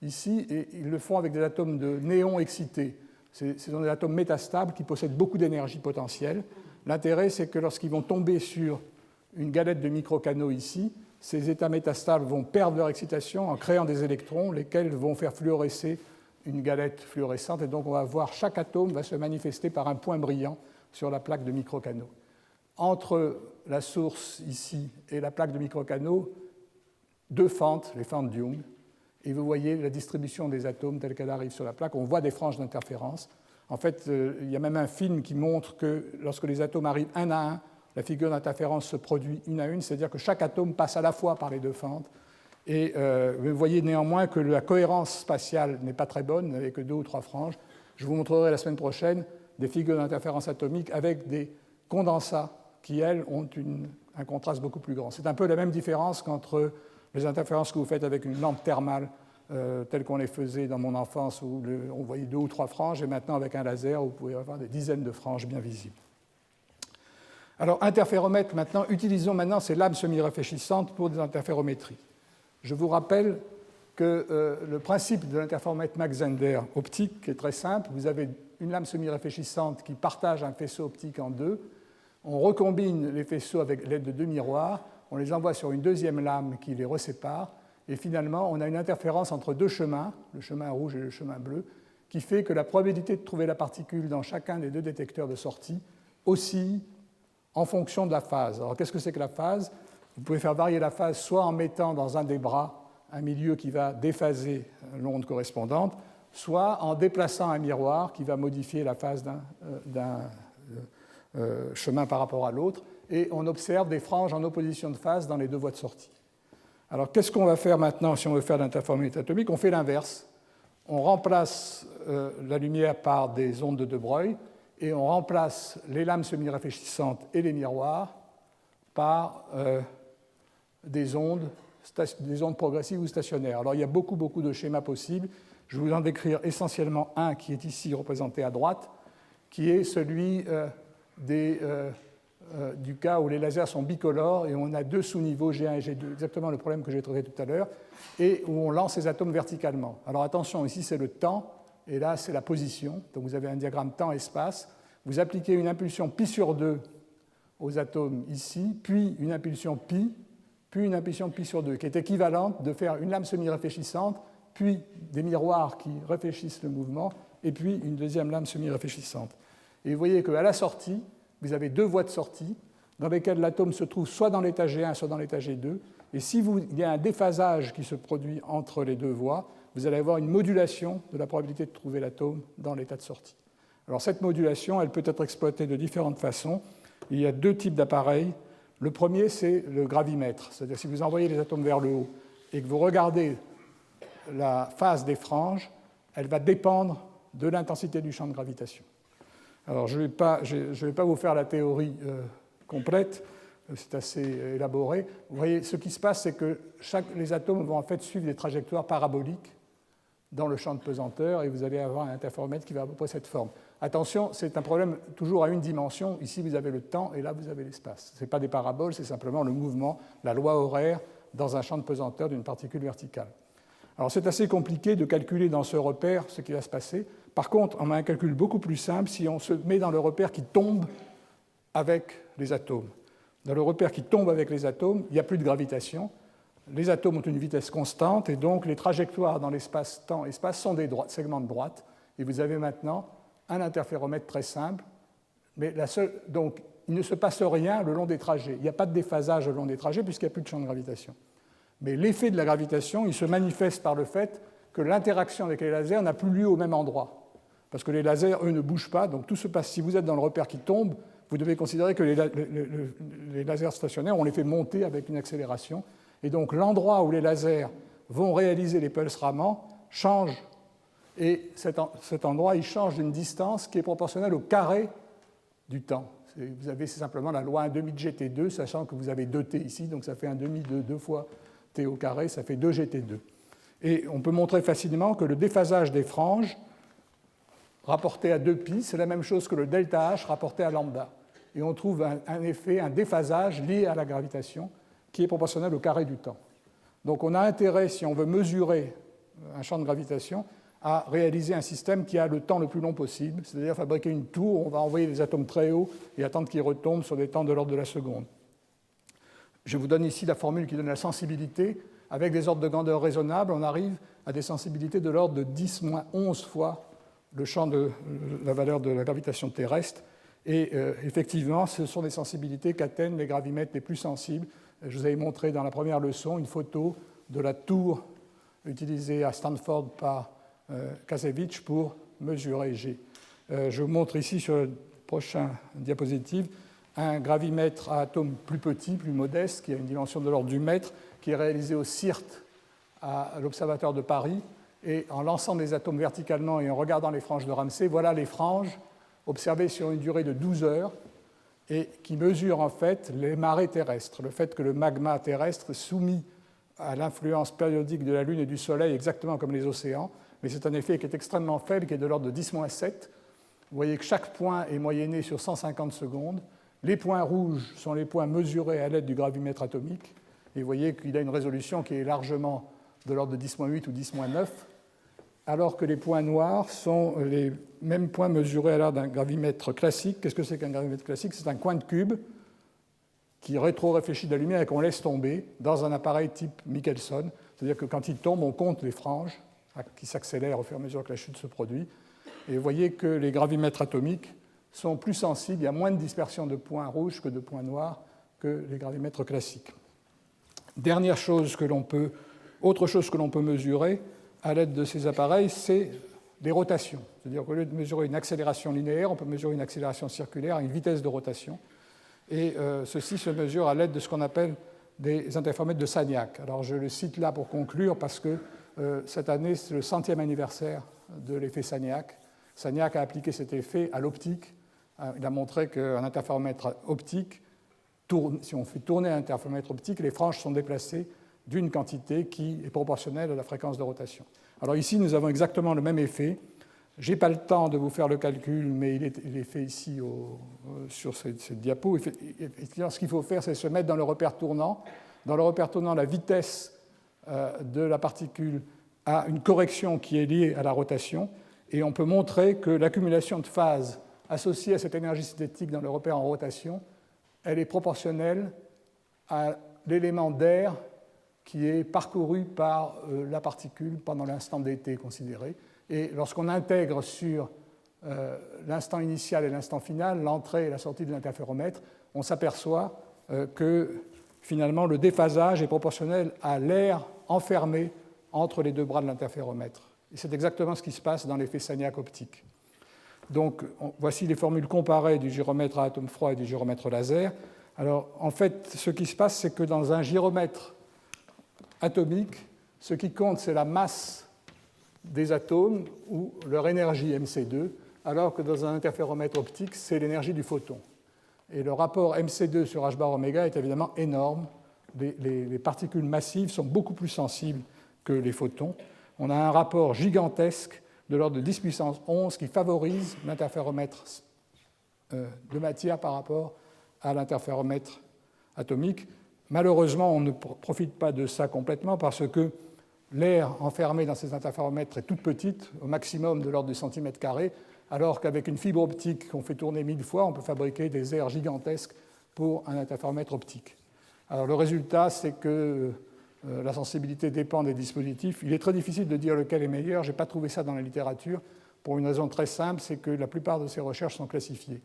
ici, et ils le font avec des atomes de néon excités. Ce sont des atomes métastables qui possèdent beaucoup d'énergie potentielle. L'intérêt, c'est que lorsqu'ils vont tomber sur une galette de microcanaux ici, ces états métastables vont perdre leur excitation en créant des électrons, lesquels vont faire fluorescer une galette fluorescente, et donc on va voir chaque atome va se manifester par un point brillant sur la plaque de microcanaux. Entre la source ici et la plaque de microcanaux, deux fentes, les fentes Young, et vous voyez la distribution des atomes telle qu'elle arrive sur la plaque. On voit des franges d'interférence. En fait, il y a même un film qui montre que lorsque les atomes arrivent un à un, la figure d'interférence se produit une à une, c'est-à-dire que chaque atome passe à la fois par les deux fentes, Et vous voyez néanmoins que la cohérence spatiale n'est pas très bonne, avec que 2 ou 3 franges. Je vous montrerai la semaine prochaine des figures d'interférence atomique avec des condensats qui, elles, ont un contraste beaucoup plus grand. C'est un peu la même différence qu'entre les interférences que vous faites avec une lampe thermale telles qu'on les faisait dans mon enfance, où on voyait 2 ou 3 franges, et maintenant avec un laser, vous pouvez avoir des dizaines de franges bien visibles. Alors, interféromètre, maintenant, utilisons maintenant ces lames semi-réfléchissantes pour des interférométries. Je vous rappelle que le principe de l'interféromètre Mach-Zehnder optique est très simple. Vous avez une lame semi-réfléchissante qui partage un faisceau optique en deux. On recombine les faisceaux avec l'aide de 2 miroirs. On les envoie sur une deuxième lame qui les resépare. Et finalement, on a une interférence entre 2 chemins, le chemin rouge et le chemin bleu, qui fait que la probabilité de trouver la particule dans chacun des 2 détecteurs de sortie oscille en fonction de la phase. Alors, qu'est-ce que c'est que la phase? Vous pouvez faire varier la phase soit en mettant dans un des bras un milieu qui va déphaser l'onde correspondante, soit en déplaçant un miroir qui va modifier la phase d'un chemin par rapport à l'autre. Et on observe des franges en opposition de phase dans les 2 voies de sortie. Alors, qu'est-ce qu'on va faire maintenant si on veut faire l'interféromètre atomique? On fait l'inverse. On remplace la lumière par des ondes de De Broglie et on remplace les lames semi-réfléchissantes et les miroirs par des ondes progressives ou stationnaires. Alors, il y a beaucoup de schémas possibles. Je vais vous en décrire essentiellement un qui est ici représenté à droite, qui est celui du cas où les lasers sont bicolores et on a 2 sous-niveaux G1 et G2, exactement le problème que j'ai traité tout à l'heure, et où on lance les atomes verticalement. Alors attention, ici c'est le temps, et là c'est la position. Donc vous avez un diagramme temps-espace. Vous appliquez une impulsion pi sur 2 aux atomes ici, puis une impulsion pi, puis une impulsion pi sur 2, qui est équivalente de faire une lame semi-réfléchissante, puis des miroirs qui réfléchissent le mouvement, et puis une deuxième lame semi-réfléchissante. Et vous voyez qu'à la sortie, vous avez 2 voies de sortie dans lesquelles l'atome se trouve soit dans l'état G1, soit dans l'état G2. Et si il y a un déphasage qui se produit entre les 2 voies, vous allez avoir une modulation de la probabilité de trouver l'atome dans l'état de sortie. Alors cette modulation, elle peut être exploitée de différentes façons. Il y a 2 types d'appareils. Le premier, c'est le gravimètre. C'est-à-dire si vous envoyez les atomes vers le haut et que vous regardez la phase des franges, elle va dépendre de l'intensité du champ de gravitation. Alors, je ne vais pas vous faire la théorie complète, c'est assez élaboré. Vous voyez, ce qui se passe, c'est que les atomes vont en fait suivre des trajectoires paraboliques dans le champ de pesanteur, et vous allez avoir un interféromètre qui va à peu près cette forme. Attention, c'est un problème toujours à une dimension. Ici, vous avez le temps, et là, vous avez l'espace. Ce n'est pas des paraboles, c'est simplement le mouvement, la loi horaire dans un champ de pesanteur d'une particule verticale. Alors, c'est assez compliqué de calculer dans ce repère ce qui va se passer. Par contre, on a un calcul beaucoup plus simple si on se met dans le repère qui tombe avec les atomes. Dans le repère qui tombe avec les atomes, il n'y a plus de gravitation. Les atomes ont une vitesse constante et donc les trajectoires dans l'espace temps-espace sont des segments de droite. Et vous avez maintenant un interféromètre très simple. Mais donc, il ne se passe rien le long des trajets. Il n'y a pas de déphasage le long des trajets puisqu'il n'y a plus de champ de gravitation. Mais l'effet de la gravitation, il se manifeste par le fait que l'interaction avec les lasers n'a plus lieu au même endroit. Parce que les lasers, eux, ne bougent pas. Donc tout se passe. Si vous êtes dans le repère qui tombe, vous devez considérer que les lasers stationnaires, on les fait monter avec une accélération. Et donc l'endroit où les lasers vont réaliser les pulses Raman change. Et cet endroit, il change d'une distance qui est proportionnelle au carré du temps. Vous avez simplement la loi 1 demi de GT2, sachant que vous avez 2T ici, donc ça fait 1 demi de 2 fois T au carré, ça fait 2 GT2. Et on peut montrer facilement que le déphasage des franges rapporté à 2π, c'est la même chose que le delta H rapporté à lambda. Et on trouve un effet, un déphasage lié à la gravitation qui est proportionnel au carré du temps. Donc on a intérêt, si on veut mesurer un champ de gravitation, à réaliser un système qui a le temps le plus long possible, c'est-à-dire fabriquer une tour, on va envoyer des atomes très hauts et attendre qu'ils retombent sur des temps de l'ordre de la seconde. Je vous donne ici la formule qui donne la sensibilité. Avec des ordres de grandeur raisonnables, on arrive à des sensibilités de l'ordre de 10-11 fois le champ de la valeur de la gravitation terrestre. Et effectivement, ce sont des sensibilités qu'atteignent les gravimètres les plus sensibles. Je vous avais montré dans la première leçon une photo de la tour utilisée à Stanford par Kasevich pour mesurer G. Je vous montre ici sur la prochaine diapositive un gravimètre à atomes plus petits, plus modeste, qui a une dimension de l'ordre du mètre, qui est réalisé au CIRT à l'Observatoire de Paris, et en lançant des atomes verticalement et en regardant les franges de Ramsay, voilà les franges observées sur une durée de 12 heures et qui mesurent en fait les marées terrestres, le fait que le magma terrestre est soumis à l'influence périodique de la Lune et du Soleil exactement comme les océans, mais c'est un effet qui est extrêmement faible, qui est de l'ordre de 10-7. Vous voyez que chaque point est moyenné sur 150 secondes. Les points rouges sont les points mesurés à l'aide du gravimètre atomique, et vous voyez qu'il a une résolution qui est largement de l'ordre de 10-8 ou 10-9, alors que les points noirs sont les mêmes points mesurés à l'aide d'un gravimètre classique. Qu'est-ce que c'est qu'un gravimètre classique? C'est un coin de cube qui rétro-réfléchit de la lumière et qu'on laisse tomber dans un appareil type Michelson. C'est-à-dire que quand il tombe, on compte les franges qui s'accélèrent au fur et à mesure que la chute se produit. Et vous voyez que les gravimètres atomiques sont plus sensibles, il y a moins de dispersion de points rouges que de points noirs que les gravimètres classiques. Autre chose que l'on peut mesurer à l'aide de ces appareils, c'est des rotations. C'est-à-dire qu'au lieu de mesurer une accélération linéaire, on peut mesurer une accélération circulaire, une vitesse de rotation. Et ceci se mesure à l'aide de ce qu'on appelle des interféromètres de Sagnac. Alors je le cite là pour conclure parce que cette année, c'est le 100e anniversaire de l'effet Sagnac. Sagnac a appliqué cet effet à l'optique. Il a montré qu'un interféromètre optique tourne. Si on fait tourner un interféromètre optique, les franges sont déplacées d'une quantité qui est proportionnelle à la fréquence de rotation. Alors ici, nous avons exactement le même effet. Je n'ai pas le temps de vous faire le calcul, mais il est fait ici sur cette diapo. Ce qu'il faut faire, c'est se mettre dans le repère tournant. Dans le repère tournant, la vitesse de la particule a une correction qui est liée à la rotation. Et on peut montrer que l'accumulation de phases associée à cette énergie cinétique dans le repère en rotation, elle est proportionnelle à l'élément d'air qui est parcouru par la particule pendant l'instant dt considéré. Et lorsqu'on intègre sur l'instant initial et l'instant final, l'entrée et la sortie de l'interféromètre, on s'aperçoit que finalement le déphasage est proportionnel à l'air enfermé entre les deux bras de l'interféromètre. Et c'est exactement ce qui se passe dans l'effet Sagnac optique. Donc voici les formules comparées du gyromètre à atome froid et du gyromètre laser. Alors en fait, ce qui se passe, c'est que dans un gyromètre atomique, ce qui compte, c'est la masse des atomes ou leur énergie MC2, alors que dans un interféromètre optique, c'est l'énergie du photon. Et le rapport MC2 sur h bar oméga est évidemment énorme. Les particules massives sont beaucoup plus sensibles que les photons. On a un rapport gigantesque de l'ordre de 10 puissance 11 qui favorise l'interféromètre de matière par rapport à l'interféromètre atomique. Malheureusement, on ne profite pas de ça complètement parce que l'air enfermé dans ces interféromètres est toute petite, au maximum de l'ordre du centimètre carré, alors qu'avec une fibre optique qu'on fait tourner 1000 fois, on peut fabriquer des airs gigantesques pour un interféromètre optique. Alors le résultat, c'est que la sensibilité dépend des dispositifs. Il est très difficile de dire lequel est meilleur. Je n'ai pas trouvé ça dans la littérature pour une raison très simple, c'est que la plupart de ces recherches sont classifiées.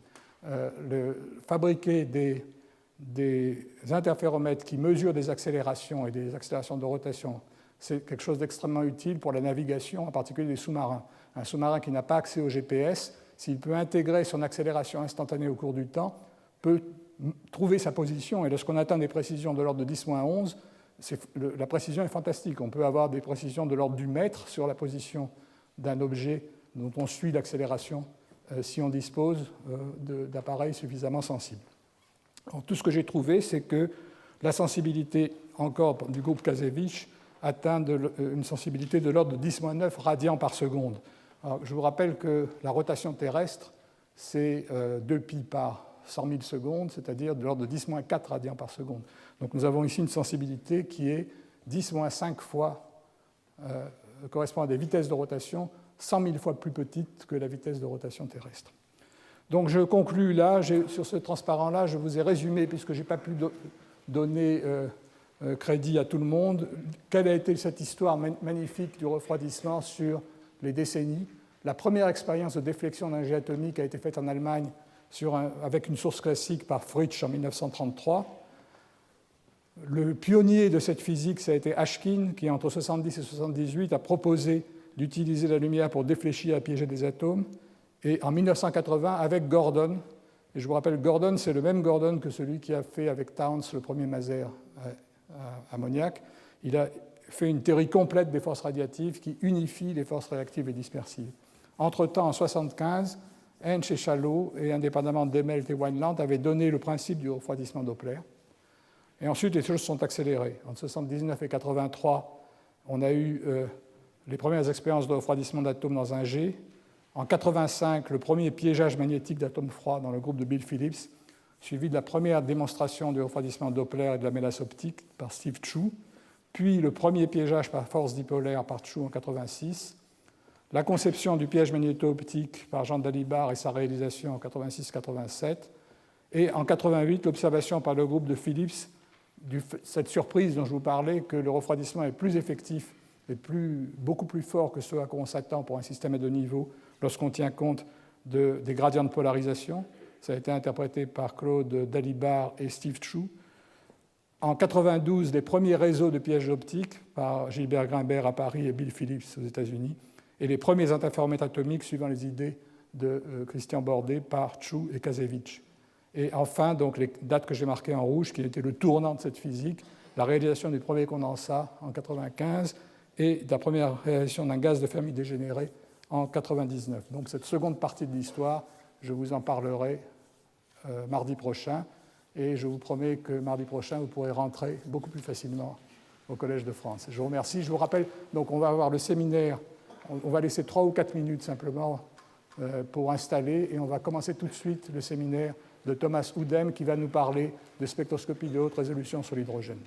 Fabriquer des interféromètres qui mesurent des accélérations et des accélérations de rotation, c'est quelque chose d'extrêmement utile pour la navigation, en particulier des sous-marins. Un sous-marin qui n'a pas accès au GPS, s'il peut intégrer son accélération instantanée au cours du temps, peut trouver sa position. Et lorsqu'on atteint des précisions de l'ordre de 10-11, la précision est fantastique. On peut avoir des précisions de l'ordre du mètre sur la position d'un objet dont on suit l'accélération si on dispose d'appareils suffisamment sensibles. Alors, tout ce que j'ai trouvé, c'est que la sensibilité encore du groupe Kazevich atteint une sensibilité de l'ordre de 10-9 radians par seconde. Alors, je vous rappelle que la rotation terrestre, c'est 2π par 100 000 secondes, c'est-à-dire de l'ordre de 10-4 radians par seconde. Donc nous avons ici une sensibilité qui est 10-5 fois, correspond à des vitesses de rotation 100 000 fois plus petites que la vitesse de rotation terrestre. Donc je conclus là, sur ce transparent-là, je vous ai résumé, puisque je n'ai pas pu donner crédit à tout le monde, quelle a été cette histoire magnifique du refroidissement sur les décennies. La première expérience de déflexion d'un jet atomique a été faite en Allemagne avec une source classique par Fritsch en 1933. Le pionnier de cette physique, ça a été Ashkin, qui entre 70 et 78 a proposé d'utiliser la lumière pour défléchir et piéger des atomes. Et en 1980, avec Gordon, et je vous rappelle, Gordon, c'est le même Gordon que celui qui a fait avec Towns le premier maser ammoniac, il a fait une théorie complète des forces radiatives qui unifie les forces réactives et dispersives. Entre-temps, en 1975, Hensch et Chalot, et indépendamment d'Hemelt et Wineland, avaient donné le principe du refroidissement Doppler. Et ensuite, les choses sont accélérées. En 1979 et 1983, on a eu les premières expériences de refroidissement d'atomes dans un jet. En 1985, le premier piégeage magnétique d'atomes froids dans le groupe de Bill Phillips, suivi de la première démonstration du refroidissement Doppler et de la mélasse optique par Steve Chu, puis le premier piégeage par force dipolaire par Chu en 1986, la conception du piège magnéto-optique par Jean Dalibard et sa réalisation en 1986-1987, et en 1988, l'observation par le groupe de Phillips de cette surprise dont je vous parlais, que le refroidissement est plus effectif et beaucoup plus fort que ce à quoi on s'attend pour un système à deux niveaux lorsqu'on tient compte des gradients de polarisation. Ça a été interprété par Claude Dalibard et Steve Chu. En 1992, les premiers réseaux de pièges optiques par Gilbert Grimbert à Paris et Bill Phillips aux États-Unis, et les premiers interféromètres atomiques suivant les idées de Christian Bordet par Chu et Kazevich. Et enfin, donc, les dates que j'ai marquées en rouge, qui étaient le tournant de cette physique, la réalisation du premier condensat en 1995 et de la première réalisation d'un gaz de Fermi dégénéré en 1999. Donc cette seconde partie de l'histoire, je vous en parlerai mardi prochain, et je vous promets que mardi prochain, vous pourrez rentrer beaucoup plus facilement au Collège de France. Je vous remercie. Je vous rappelle, donc on va avoir le séminaire, on va laisser 3 ou 4 minutes simplement pour installer, et on va commencer tout de suite le séminaire de Thomas Oudem qui va nous parler de spectroscopie de haute résolution sur l'hydrogène.